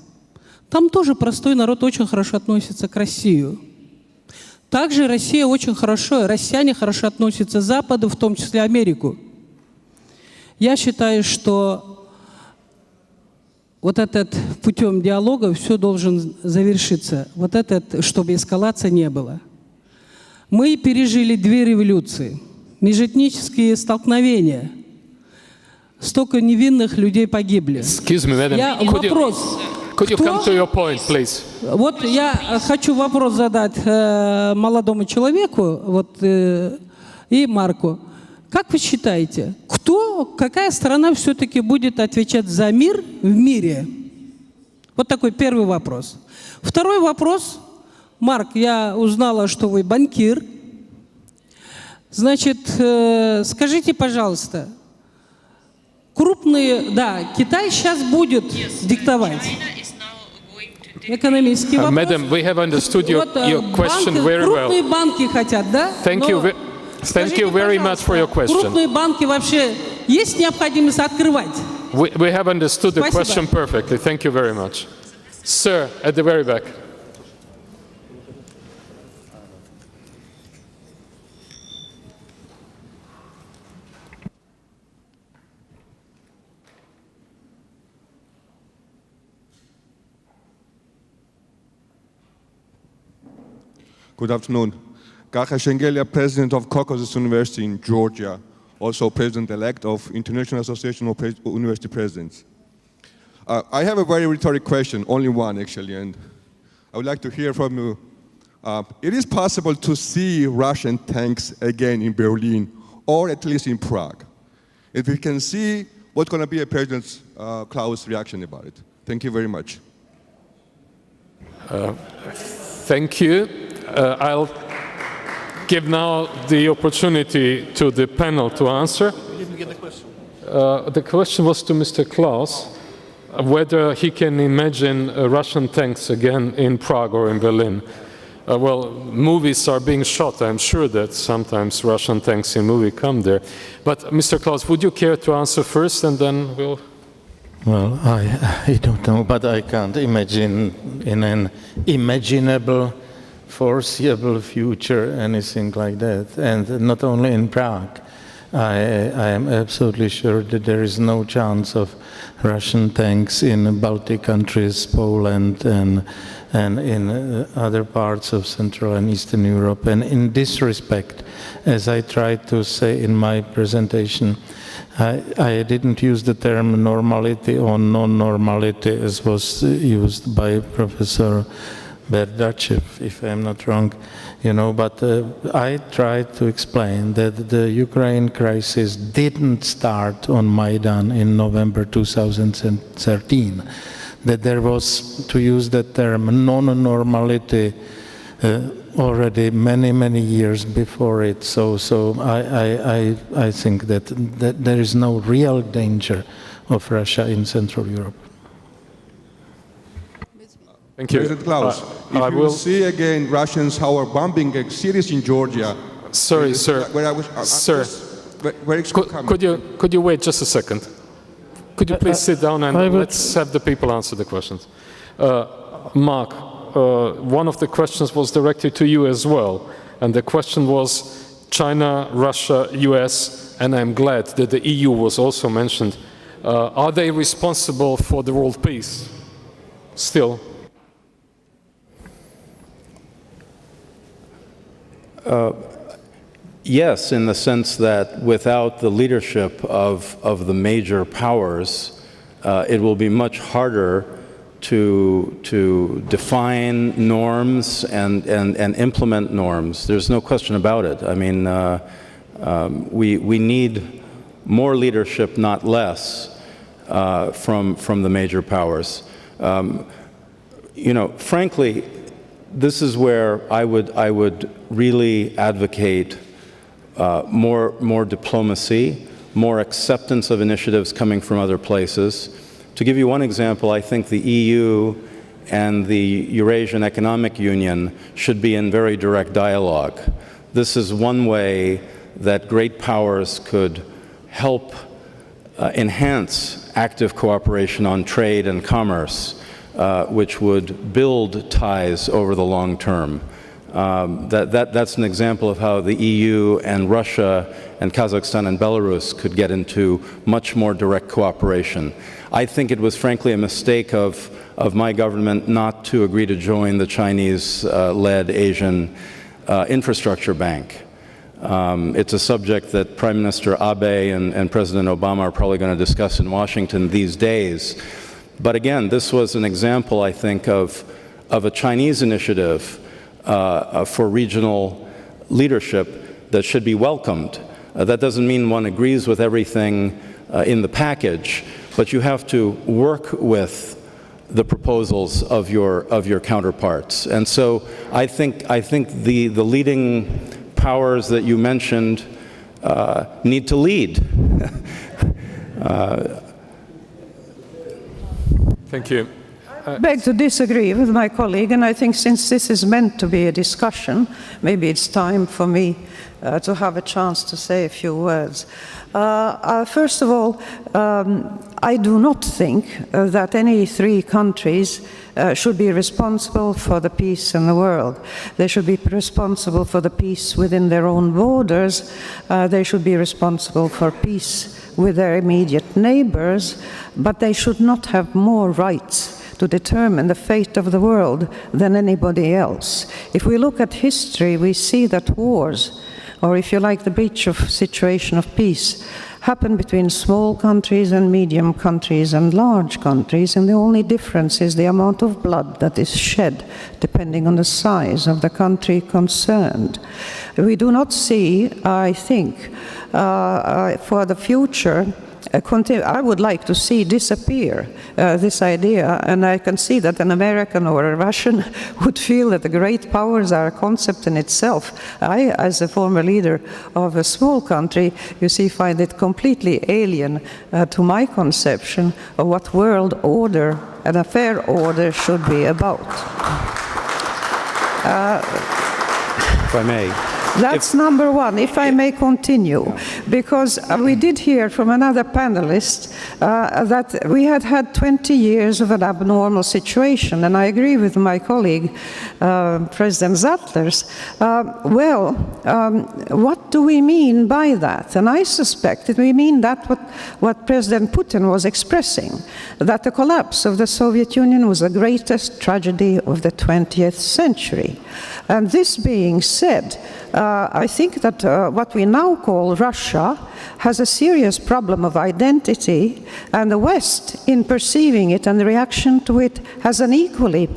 Speaker 9: Там тоже простой народ очень хорошо относится к России. Также Россия очень хорошо, россияне хорошо относятся к Западу, в том числе Америку. Я считаю, что вот этот путем диалога все должен завершиться. Вот этот, чтобы эскалации не было. Мы пережили 2 революции, межэтнические столкновения. Столько невинных людей погибли.
Speaker 1: Excuse me, madam.
Speaker 9: Вопрос.
Speaker 1: Could you come to your point, please?
Speaker 9: Вот я хочу вопрос задать молодому человеку вот, и Марку. Как вы считаете, какая страна все-таки будет отвечать за мир в мире? Вот такой первый вопрос. Второй вопрос. Марк, я узнала, что вы банкир. Значит, скажите, пожалуйста, крупные, да, Китай сейчас будет диктовать. Экономический вопрос.
Speaker 1: Madam, we have understood your question very well.
Speaker 9: Крупные банки хотят, да?
Speaker 1: Thank you very much for your question.
Speaker 9: Крупные банки вообще есть необходимость открывать?
Speaker 1: We have understood the question perfectly. Thank you very much. Sir, at the very back.
Speaker 10: Good afternoon. Gacha Shengelia, president of Caucasus University in Georgia, also president-elect of International Association of University Presidents. I have a very rhetoric question, only one actually, and I would like to hear from you. It is possible to see Russian tanks again in Berlin, or at least in Prague. If we can see, what's going to be a President Klaus' reaction about it? Thank you very much.
Speaker 1: Thank you. I'll give now the opportunity to the panel to answer.
Speaker 5: You didn't get the question.
Speaker 1: The question was to Mr. Klaus, whether he can imagine Russian tanks again in Prague or in Berlin. Well, movies are being shot. I'm sure that sometimes Russian tanks in movie come there. But Mr. Klaus, would you care to answer first, and then we'll...
Speaker 5: Well, I don't know, but I can't imagine in an imaginable, foreseeable future anything like that. And not only in Prague. I am absolutely sure that there is no chance of Russian tanks in Baltic countries, Poland, and in other parts of Central and Eastern Europe. And in this respect, as I tried to say in my presentation, I didn't use the term normality or non-normality as was used by Professor Berdachev, if I'm not wrong, but I tried to explain that the Ukraine crisis didn't start on Maidan in November 2013, that there was, to use that term, non-normality already many, many years before it. So I think that there is no real danger of Russia in Central Europe.
Speaker 1: Thank you.
Speaker 10: President Klaus, if you will see again Russians how are bombing cities in Georgia.
Speaker 1: Sorry, sir. Sir, could you wait just a second? Could you please sit down and let's have the people answer the questions. Mark, one of the questions was directed to you as well, and the question was China, Russia, US, and I'm glad that the EU was also mentioned. Are they responsible for the world peace still?
Speaker 7: Yes, in the sense that without the leadership of the major powers, it will be much harder to define norms and implement norms. There's no question about it. I mean, we need more leadership, not less, from the major powers. Frankly, this is where I would really advocate more diplomacy, more acceptance of initiatives coming from other places. To give you one example, I think the EU and the Eurasian Economic Union should be in very direct dialogue. This is one way that great powers could help enhance active cooperation on trade and commerce, which would build ties over the long term. That's an example of how the EU and Russia and Kazakhstan and Belarus could get into much more direct cooperation. I think it was frankly a mistake of my government not to agree to join the Chinese-led Asian Infrastructure Bank. It's a subject that Prime Minister Abe and President Obama are probably going to discuss in Washington these days. But again, this was an example, I think, of a Chinese initiative for regional leadership that should be welcomed. That doesn't mean one agrees with everything in the package, but you have to work with the proposals of your counterparts. And so I think the leading powers that you mentioned need to lead.
Speaker 1: Thank you.
Speaker 2: I beg to disagree with my colleague, and I think since this is meant to be a discussion, maybe it's time for me to have a chance to say a few words. First of all, I do not think that any three countries should be responsible for the peace in the world. They should be responsible for the peace within their own borders. They should be responsible for peace with their immediate neighbors, but they should not have more rights to determine the fate of the world than anybody else. If we look at history, we see that wars, or if you like, the breach of situation of peace, happen between small countries and medium countries and large countries, and the only difference is the amount of blood that is shed, depending on the size of the country concerned. We do not see, I think, for the future, I would like to see disappear this idea, and I can see that an American or a Russian would feel that the great powers are a concept in itself. I, as a former leader of a small country, you see, find it completely alien to my conception of what world order and a fair order should be about.
Speaker 7: If I may.
Speaker 2: That's number one, if I may continue, because we did hear from another panelist that we had had 20 years of an abnormal situation, and I agree with my colleague, President Zattlers. What do we mean by that? And I suspect that we mean that what President Putin was expressing, that the collapse of the Soviet Union was the greatest tragedy of the 20th century. And this being said, I think that what we now call Russia has a serious problem of identity, and the West, in perceiving it and the reaction to it, has an equally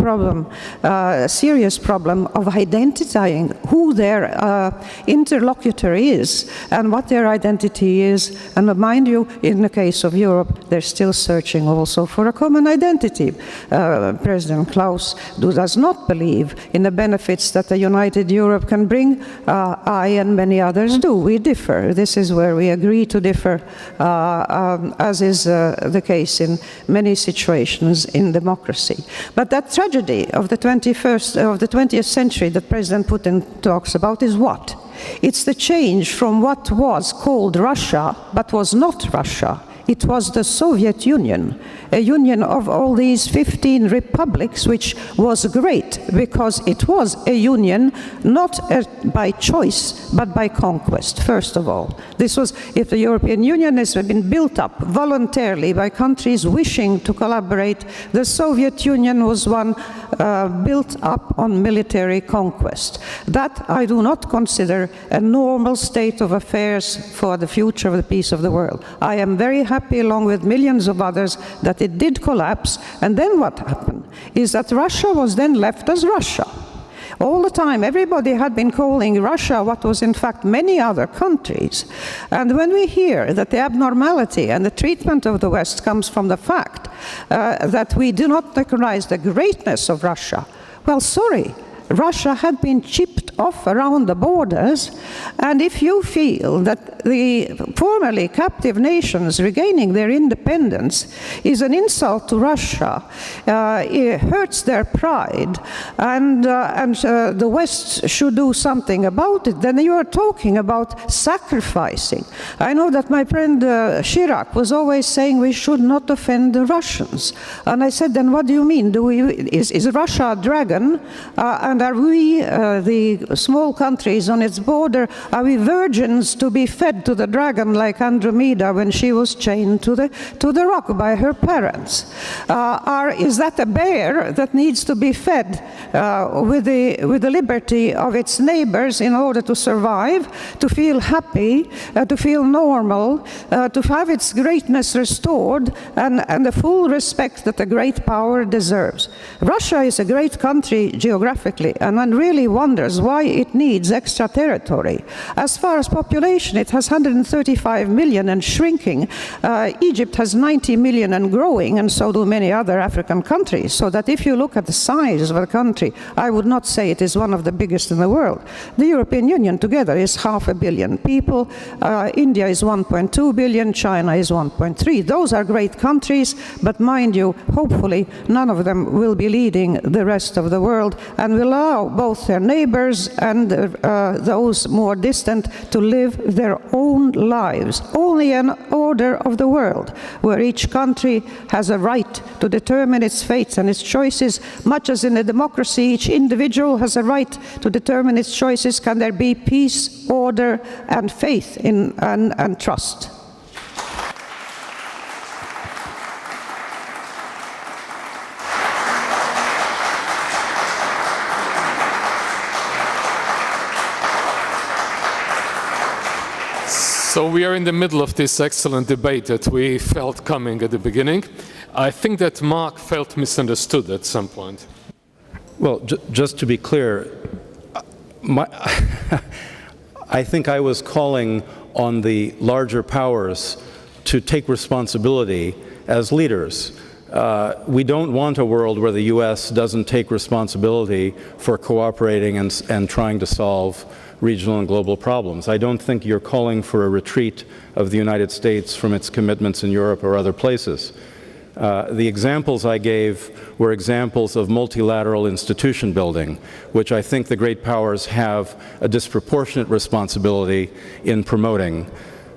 Speaker 2: serious problem of identifying who their interlocutor is and what their identity is. And mind you, in the case of Europe, they're still searching also for a common identity. President Klaus does not believe in the benefits that a united Europe can bring. I and many others do. We differ. This is where we agree to differ, as is the case in many situations in democracy. But that tragedy of the 20th century that President Putin talks about is what? It's the change from what was called Russia, but was not Russia. It was the Soviet Union, a union of all these 15 republics, which was great because it was a union not by choice, but by conquest, first of all. This was, if the European Union has been built up voluntarily by countries wishing to collaborate, the Soviet Union was one built up on military conquest. That I do not consider a normal state of affairs for the future of the peace of the world. I am very happy, along with millions of others, that it did collapse. And then what happened is that Russia was then left as Russia. All the time, everybody had been calling Russia what was in fact many other countries. And when we hear that the abnormality and the treatment of the West comes from the fact that we do not recognize the greatness of Russia, well, sorry. Russia had been chipped off around the borders, and if you feel that the formerly captive nations regaining their independence is an insult to Russia, it hurts their pride, and the West should do something about it, then you are talking about sacrificing. I know that my friend Chirac was always saying we should not offend the Russians, and I said, then what do you mean? Is Russia a dragon? And are we, the small countries on its border, are we virgins to be fed to the dragon like Andromeda when she was chained to the rock by her parents? Is that a bear that needs to be fed with the liberty of its neighbors in order to survive, to feel happy, to feel normal, to have its greatness restored, and the full respect that a great power deserves? Russia is a great country geographically, and one really wonders why it needs extra territory. As far as population, it has 135 million and shrinking. Egypt has 90 million and growing, and so do many other African countries. So that if you look at the size of a country, I would not say it is one of the biggest in the world. The European Union together is 500 million people. India is 1.2 billion, China is 1.3. Those are great countries, but mind you, hopefully none of them will be leading the rest of the world and will allow both their neighbors and those more distant to live their own lives. Only an order of the world where each country has a right to determine its fates and its choices, much as in a democracy each individual has a right to determine its choices, can there be peace, order, and faith in and trust.
Speaker 1: So we are in the middle of this excellent debate that we felt coming at the beginning. I think that Mark felt misunderstood at some point.
Speaker 7: Well, just to be clear, I think I was calling on the larger powers to take responsibility as leaders. We don't want a world where the U.S. doesn't take responsibility for cooperating and trying to solve regional and global problems. I don't think you're calling for a retreat of the United States from its commitments in Europe or other places. The examples I gave were examples of multilateral institution building, which I think the great powers have a disproportionate responsibility in promoting.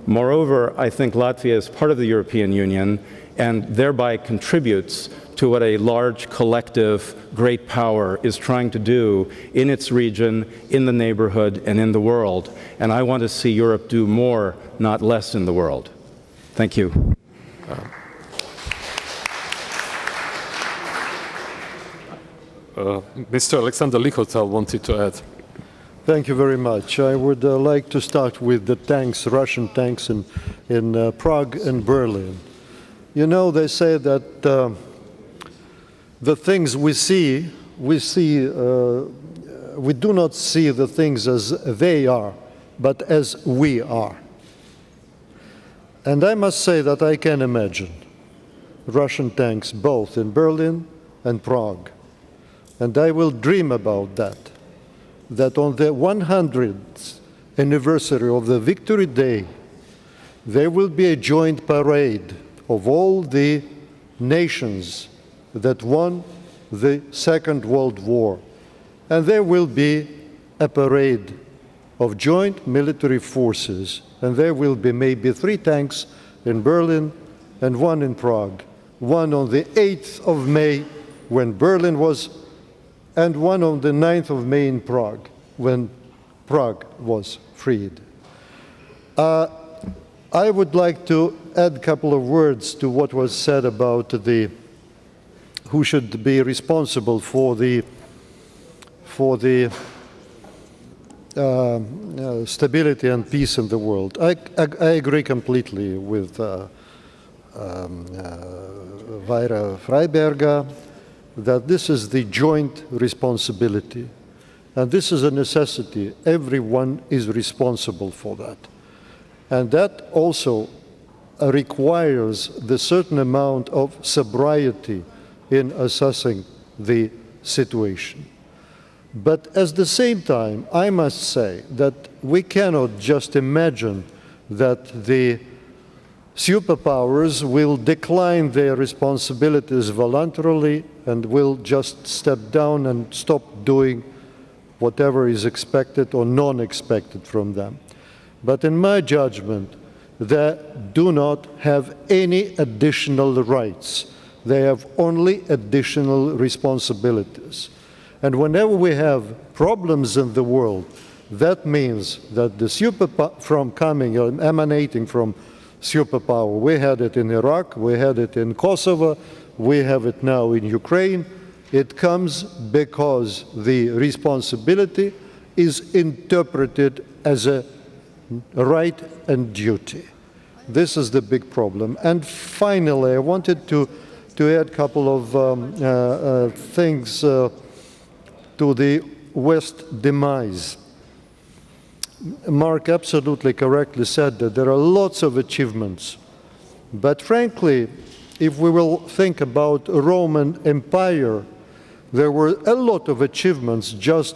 Speaker 7: Moreover, I think Latvia is part of the European Union and thereby contributes to what a large collective great power is trying to do in its region, in the neighborhood, and in the world. And I want to see Europe do more, not less in the world. Thank you.
Speaker 1: Mr. Alexander Lichotal wanted to add.
Speaker 4: Thank you very much. I would like to start with the tanks, Russian tanks in Prague and Berlin. You know, they say that the things we do not see the things as they are, but as we are. And I must say that I can imagine Russian tanks both in Berlin and Prague. And I will dream about that on the 100th anniversary of the Victory Day, there will be a joint parade of all the nations that won the Second World War. And there will be a parade of joint military forces. And there will be maybe 3 tanks in Berlin and 1 in Prague. 1 on the 8th of May when Berlin was, and 1 on the 9th of May in Prague when Prague was freed. I would like to add a couple of words to what was said about who should be responsible for the stability and peace in the world. I agree completely with Vaira Freiberger that this is the joint responsibility. And this is a necessity. Everyone is responsible for that. And that also requires the certain amount of sobriety in assessing the situation. But at the same time, I must say that we cannot just imagine that the superpowers will decline their responsibilities voluntarily and will just step down and stop doing whatever is expected or non-expected from them. But in my judgment, they do not have any additional rights. They have only additional responsibilities. And whenever we have problems in the world, that means that the emanating from superpower, we had it in Iraq, we had it in Kosovo, we have it now in Ukraine. It comes because the responsibility is interpreted as a right and duty. This is the big problem. And finally, I wanted to add a couple of things to the West demise. Mark absolutely correctly said that there are lots of achievements. But frankly, if we will think about Roman Empire, there were a lot of achievements just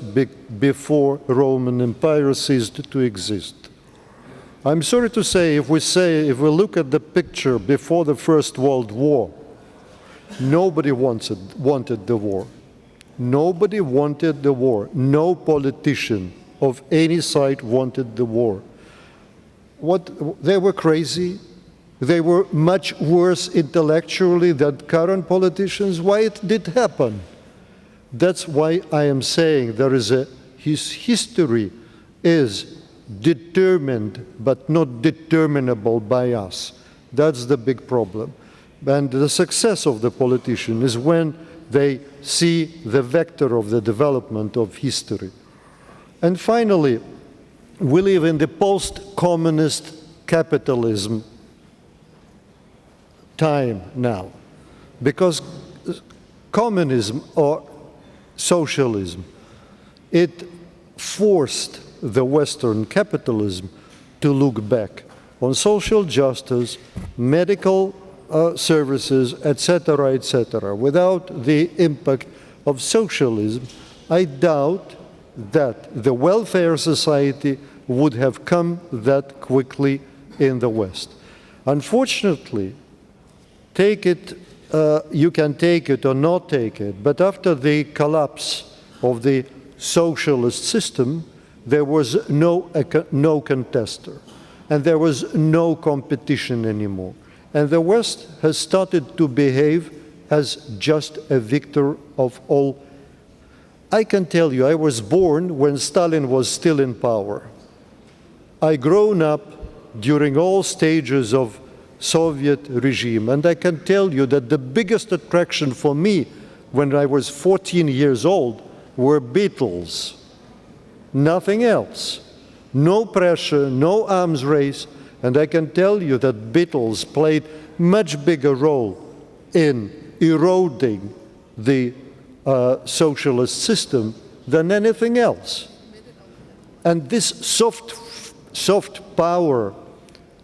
Speaker 4: before Roman Empire ceased to exist. I'm sorry to say, if we look at the picture before the First World War, nobody wanted the war. Nobody wanted the war. No politician of any side wanted the war. They were crazy. They were much worse intellectually than current politicians. Why it did happen? That's why I am saying his history is determined but not determinable by us. That's the big problem. And the success of the politician is when they see the vector of the development of history. And finally, we live in the post-communist capitalism time now, because communism or socialism, it forced the Western capitalism to look back on social justice, medical services, etc., without the impact of socialism. I doubt that the welfare society would have come that quickly in the West. Unfortunately, take it you can take it or not take it, but after the collapse of the socialist system, there was no contester, and there was no competition anymore. And the West has started to behave as just a victor of all. I can tell you, I was born when Stalin was still in power. I grown up during all stages of Soviet regime, and I can tell you that the biggest attraction for me when I was 14 years old were Beatles. Nothing else. No pressure, no arms race, and I can tell you that Beatles played much bigger role in eroding the socialist system than anything else. And this soft power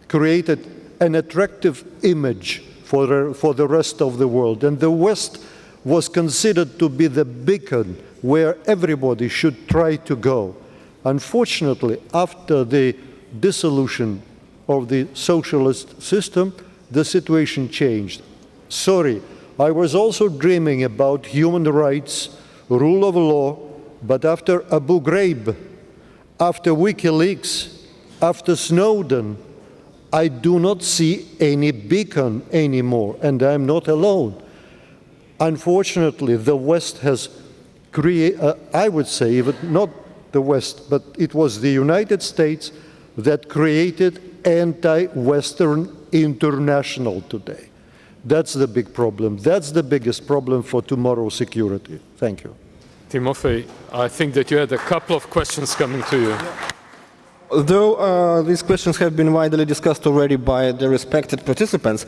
Speaker 4: created an attractive image for the rest of the world. And the West was considered to be the beacon where everybody should try to go. Unfortunately, after the dissolution of the socialist system, the situation changed. Sorry, I was also dreaming about human rights, rule of law, but after Abu Ghraib, after WikiLeaks, after Snowden, I do not see any beacon anymore, and I'm not alone. Unfortunately, the West has created, I would say, even not the West, but it was the United States that created anti-Western international today. That's the big problem. That's the biggest problem for tomorrow's security. Thank you.
Speaker 1: Timofey, I think that you had a couple of questions coming to you.
Speaker 6: Though these questions have been widely discussed already by the respected participants,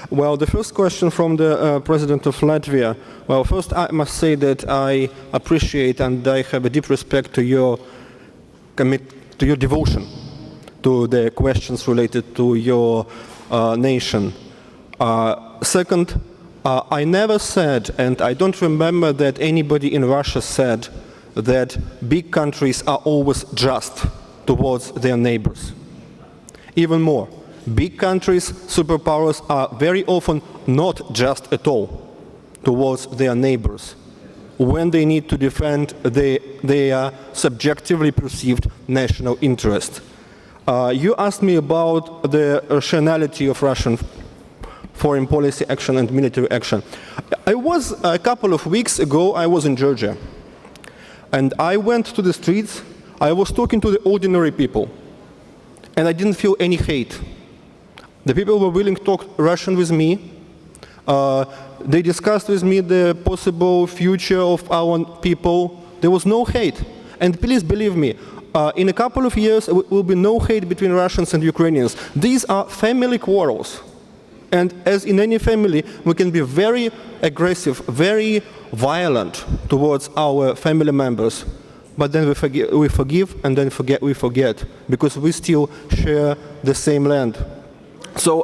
Speaker 6: well, the first question from the President of Latvia, well, first I must say that I appreciate and I have a deep respect to your devotion to the questions related to your nation. Second, I never said, and I don't remember that anybody in Russia said, that big countries are always just towards their neighbors. Even more, big countries, superpowers, are very often not just at all towards their neighbors when they need to defend their subjectively perceived national interest. You asked me about the rationality of Russian foreign policy action and military action. A couple of weeks ago, I was in Georgia, and I went to the streets. I was talking to the ordinary people, and I didn't feel any hate. The people were willing to talk Russian with me. They discussed with me the possible future of our people. There was no hate. And please believe me, in a couple of years, there will be no hate between Russians and Ukrainians. These are family quarrels. And as in any family, we can be very aggressive, very violent towards our family members. But then we forgive, and then we forget, because we still share the same land. So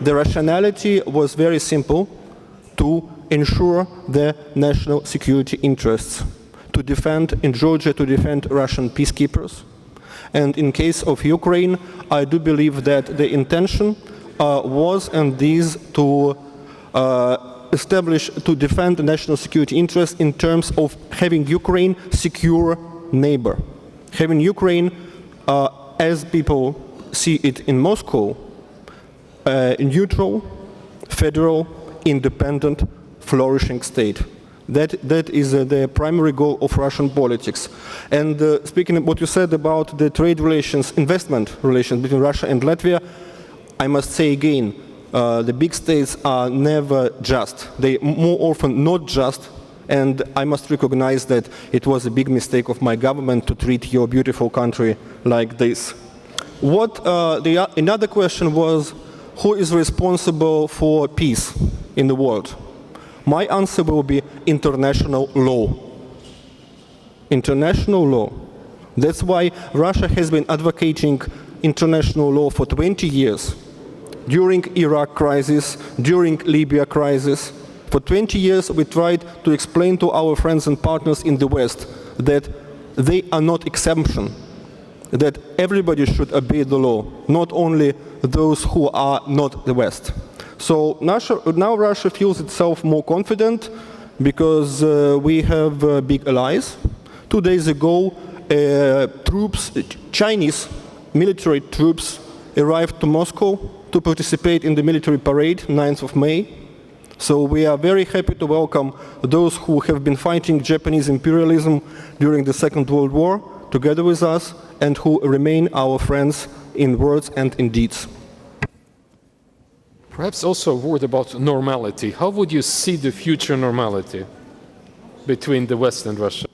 Speaker 6: the rationality was very simple: to ensure the national security interests, to defend, in Georgia, to defend Russian peacekeepers. And in case of Ukraine, I do believe that the intention was and is to to defend the national security interests in terms of having Ukraine secure neighbor, having Ukraine, as people see it in Moscow, neutral, federal, independent, flourishing state. That is the primary goal of Russian politics. And speaking of what you said about the trade relations, investment relations between Russia and Latvia, I must say again, the big states are never just. They more often not just, and I must recognize that it was a big mistake of my government to treat your beautiful country like this. Another question was, who is responsible for peace in the world? My answer will be international law. International law. That's why Russia has been advocating international law for 20 years. During Iraq crisis, during Libya crisis, for 20 years we tried to explain to our friends and partners in the West that they are not exemption, that everybody should obey the law, not only those who are not the West. So now Russia feels itself more confident because we have big allies. 2 days ago, Chinese military troops arrived to Moscow to participate in the military parade, 9th of May. So we are very happy to welcome those who have been fighting Japanese imperialism during the Second World War together with us and who remain our friends in words and in deeds.
Speaker 1: Perhaps also a word about normality. How would you see the future normality between the West and Russia?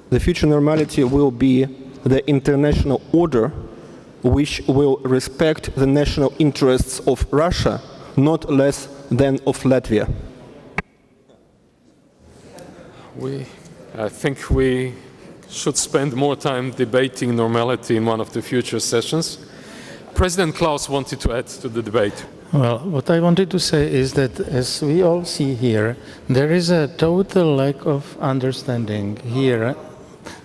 Speaker 6: The future normality will be the international order which will respect the national interests of Russia, not less than of Latvia.
Speaker 1: I think we should spend more time debating normality in one of the future sessions. President Klaus wanted to add to the debate.
Speaker 5: Well, what I wanted to say is that, as we all see here, there is a total lack of understanding here.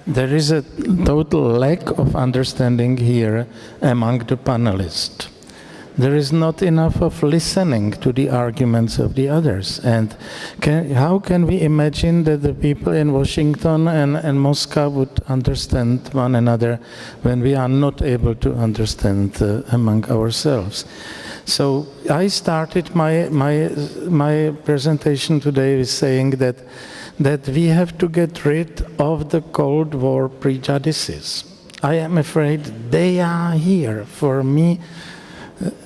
Speaker 5: There is a total lack of understanding here among the panelists. There is not enough of listening to the arguments of the others. And how can we imagine that the people in Washington and Moscow would understand one another when we are not able to understand among ourselves? So I started my presentation today with saying that we have to get rid of the Cold War prejudices. I am afraid they are here. For me,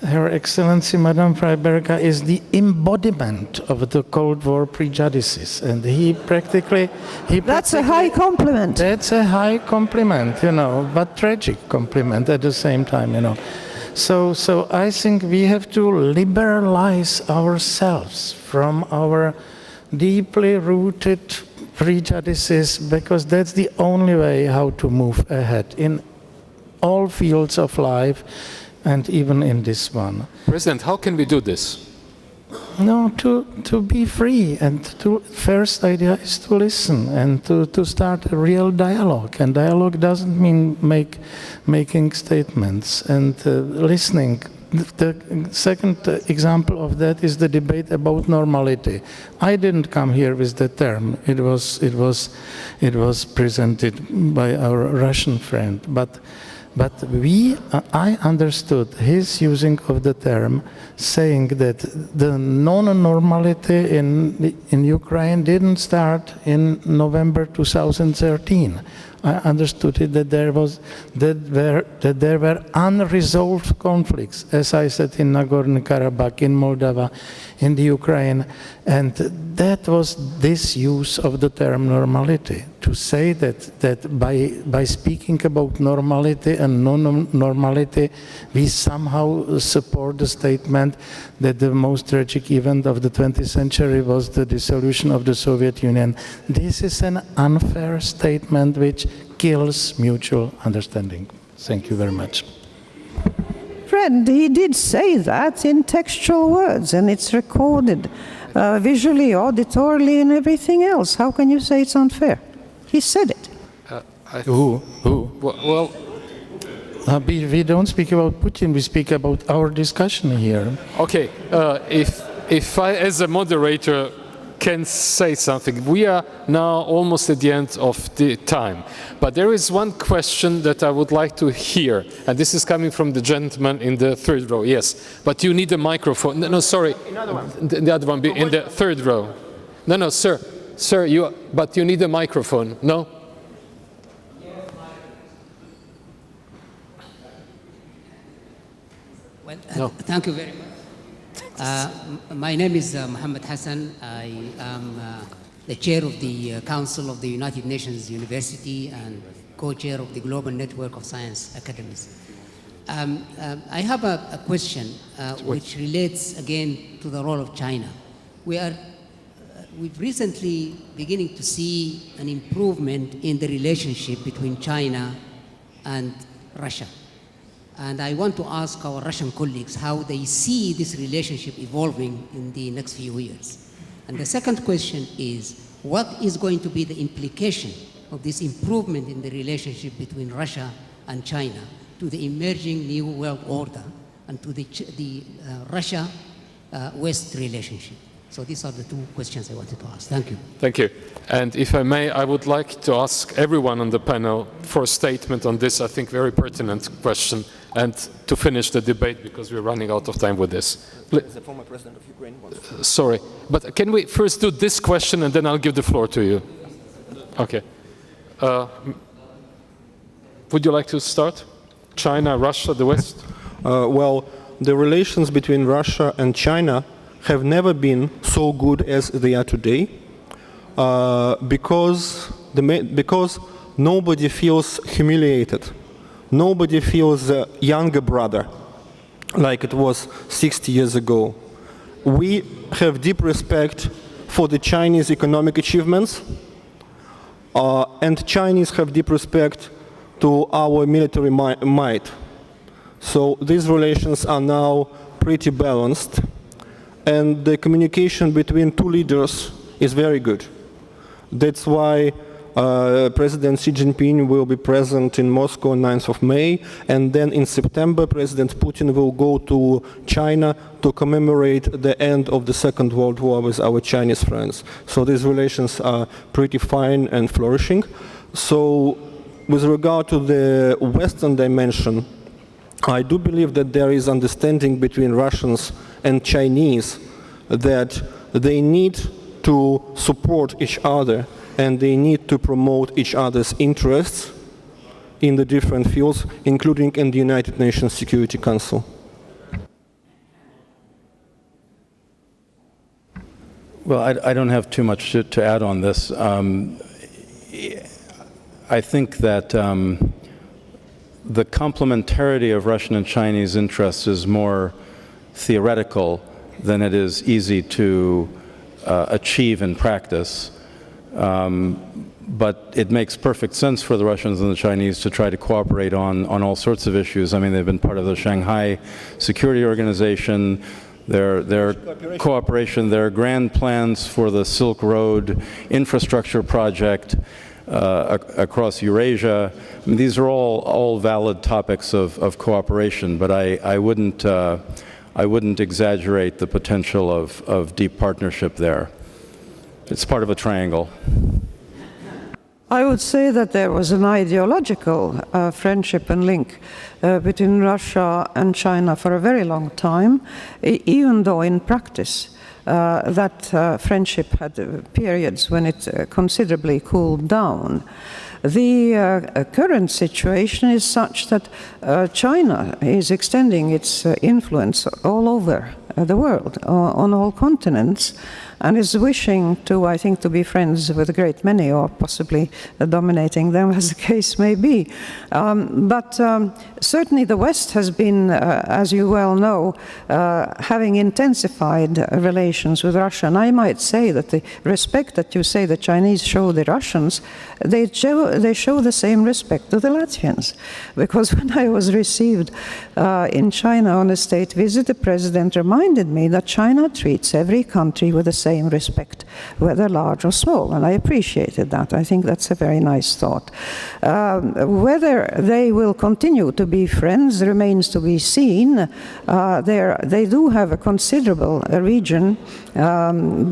Speaker 5: Her Excellency, Madame Freiberger, is the embodiment of the Cold War prejudices, and he practically...
Speaker 2: That's a high compliment.
Speaker 5: That's a high compliment, you know, but tragic compliment at the same time, you know. So I think we have to liberalize ourselves from our deeply rooted prejudices, because that's the only way how to move ahead in all fields of life, and even in this one.
Speaker 1: President, how can we do this?
Speaker 5: No, to be free, and first idea is to listen and to start a real dialogue. And dialogue doesn't mean making statements, and listening. The second example of that is the debate about normality. I didn't come here with the term. It was presented by our Russian friend, but I understood his using of the term, saying that the non-normality in Ukraine didn't start in November 2013. I understood it that there were unresolved conflicts, as I said, in Nagorno-Karabakh, in Moldova, in the Ukraine, and that was this use of the term normality, to say that by speaking about normality and non-normality, we somehow support the statement that the most tragic event of the 20th century was the dissolution of the Soviet Union. This is an unfair statement which kills mutual understanding. Thank you very much.
Speaker 2: Friend, he did say that in textual words, and it's recorded visually, auditorily, and everything else. How can you say it's unfair? He said it.
Speaker 5: Who?
Speaker 1: Well,
Speaker 5: we don't speak about Putin, we speak about our discussion here.
Speaker 1: Okay, if I, as a moderator, can say something. We are now almost at the end of the time, but there is one question that I would like to hear, and this is coming from the gentleman in the third row. Yes, but you need a microphone. No, sorry, the other one in the third row. No, sir, but you need a microphone. No.
Speaker 11: Well, no. Thank you very much. My name is Mohammed Hassan. I am the chair of the Council of the United Nations University and co-chair of the Global Network of Science Academies. I have a question which relates again to the role of China. We've recently beginning to see an improvement in the relationship between China and Russia. And I want to ask our Russian colleagues how they see this relationship evolving in the next few years. And the second question is, what is going to be the implication of this improvement in the relationship between Russia and China to the emerging new world order and to the Russia-West relationship? So these are the two questions I wanted to ask. Thank you.
Speaker 1: Thank you. And if I may, I would like to ask everyone on the panel for a statement on this, I think, very pertinent question, and to finish the debate, because we're running out of time with this.
Speaker 6: The former president of Ukraine wants.
Speaker 1: Sorry, but can we first do this question, and then I'll give the floor to you? Okay. Would you like to start? China, Russia, the West?
Speaker 6: Well, the relations between Russia and China have never been so good as they are today, because nobody feels humiliated. Nobody feels a younger brother like it was 60 years ago. We have deep respect for the Chinese economic achievements, and Chinese have deep respect to our military might. So these relations are now pretty balanced, and the communication between two leaders is very good. That's why President Xi Jinping will be present in Moscow on 9th of May, and then in September President Putin will go to China to commemorate the end of the Second World War with our Chinese friends. So these relations are pretty fine and flourishing. So with regard to the Western dimension, I do believe that there is understanding between Russians and Chinese that they need to support each other and they need to promote each other's interests in the different fields, including in the United Nations Security Council.
Speaker 7: Well, I don't have too much to add on this. I think that the complementarity of Russian and Chinese interests is more theoretical than it is easy to achieve in practice. But it makes perfect sense for the Russians and the Chinese to try to cooperate on all sorts of issues. I mean, they've been part of the Shanghai Security Organization, their cooperation, their grand plans for the Silk Road infrastructure project across Eurasia. I mean, these are all valid topics of cooperation, but I wouldn't exaggerate the potential of deep partnership there. It's part of a triangle.
Speaker 2: I would say that there was an ideological friendship and link between Russia and China for a very long time, even though in practice that friendship had periods when it considerably cooled down. The current situation is such that China is extending its influence all over the world, on all continents, and is wishing to, I think, to be friends with a great many, or possibly dominating them, as the case may be. But certainly the West has been, as you well know, having intensified relations with Russia. And I might say that the respect that you say the Chinese show the Russians, they show the same respect to the Latvians. Because when I was received in China on a state visit, the president reminded me that China treats every country with the same respect, whether large or small, and I appreciated that. I think that's a very nice thought. Whether they will continue to be friends remains to be seen. They do have a considerable region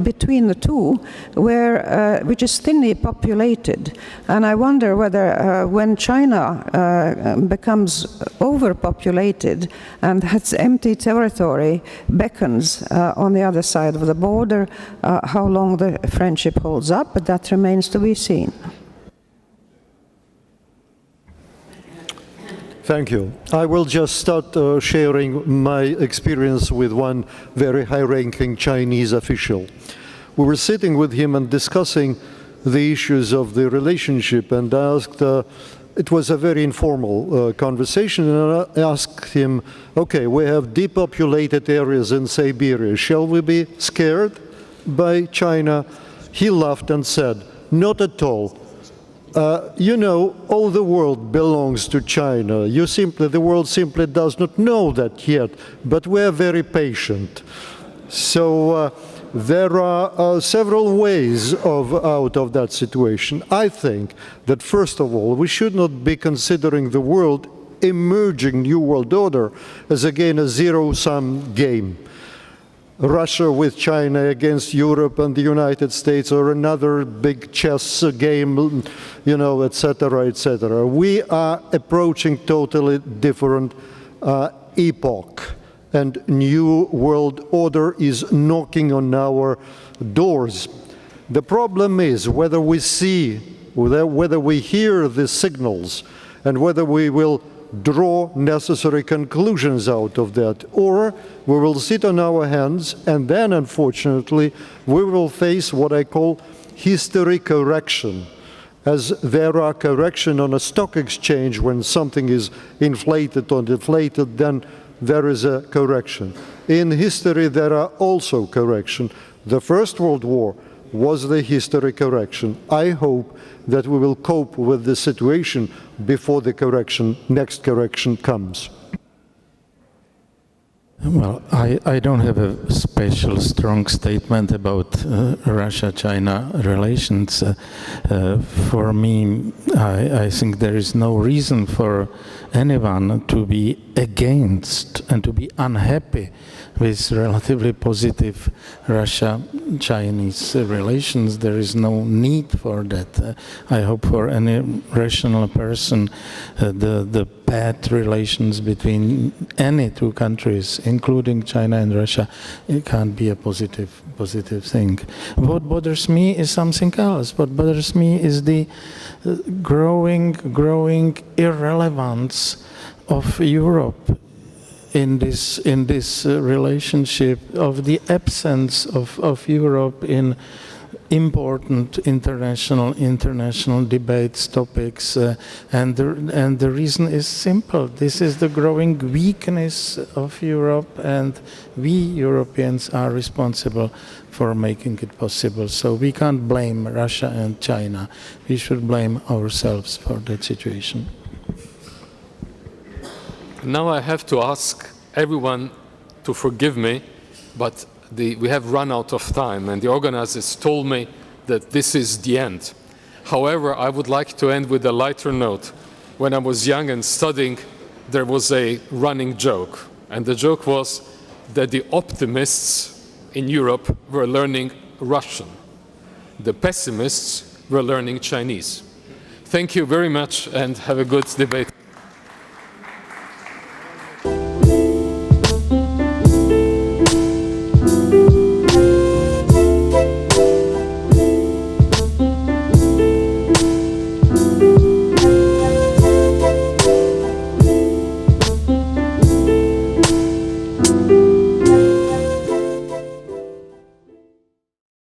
Speaker 2: between the two, which is thinly populated, and I wonder whether when China becomes overpopulated and has empty territory, beckons on the other side of the border, how long the friendship holds up, but that remains to be seen.
Speaker 4: Thank you. I will just start sharing my experience with one very high-ranking Chinese official. We were sitting with him and discussing the issues of the relationship, and I asked, it was a very informal conversation, and I asked him, okay, we have depopulated areas in Siberia. Shall we be scared by China? He laughed and said, not at all. You know, all the world belongs to China. The world simply does not know that yet, but we are very patient. So there are several ways out of that situation. I think that, first of all, we should not be considering the world emerging New World Order as again a zero-sum game. Russia with China against Europe and the United States, or another big chess game, you know, etc., etc. We are approaching totally different epoch, and New World Order is knocking on our doors. The problem is whether we see, whether we hear the signals, and whether we will draw necessary conclusions out of that, or we will sit on our hands and then, unfortunately, we will face what I call history correction. As there are correction on a stock exchange when something is inflated or deflated, then there is a correction. In history, there are also correction. The First World War was the history correction. I hope that we will cope with the situation before the next correction comes.
Speaker 5: Well, I don't have a special strong statement about Russia-China relations. For me, I think there is no reason for anyone to be against and to be unhappy with relatively positive Russia-Chinese relations. There is no need for that. I hope for any rational person the bad relations between any two countries, including China and Russia, it can't be a positive thing. What bothers me is something else. What bothers me is the growing irrelevance of Europe in this relationship, of the absence of Europe in important international debates, topics, and the reason is simple. This is the growing weakness of Europe, and we Europeans are responsible for making it possible. So we can't blame Russia and China. We should blame ourselves for that situation.
Speaker 1: Now I have to ask everyone to forgive me, but we have run out of time, and the organizers told me that this is the end. However, I would like to end with a lighter note. When I was young and studying, there was a running joke, and the joke was that the optimists in Europe were learning Russian. The pessimists were learning Chinese. Thank you very much, and have a good debate.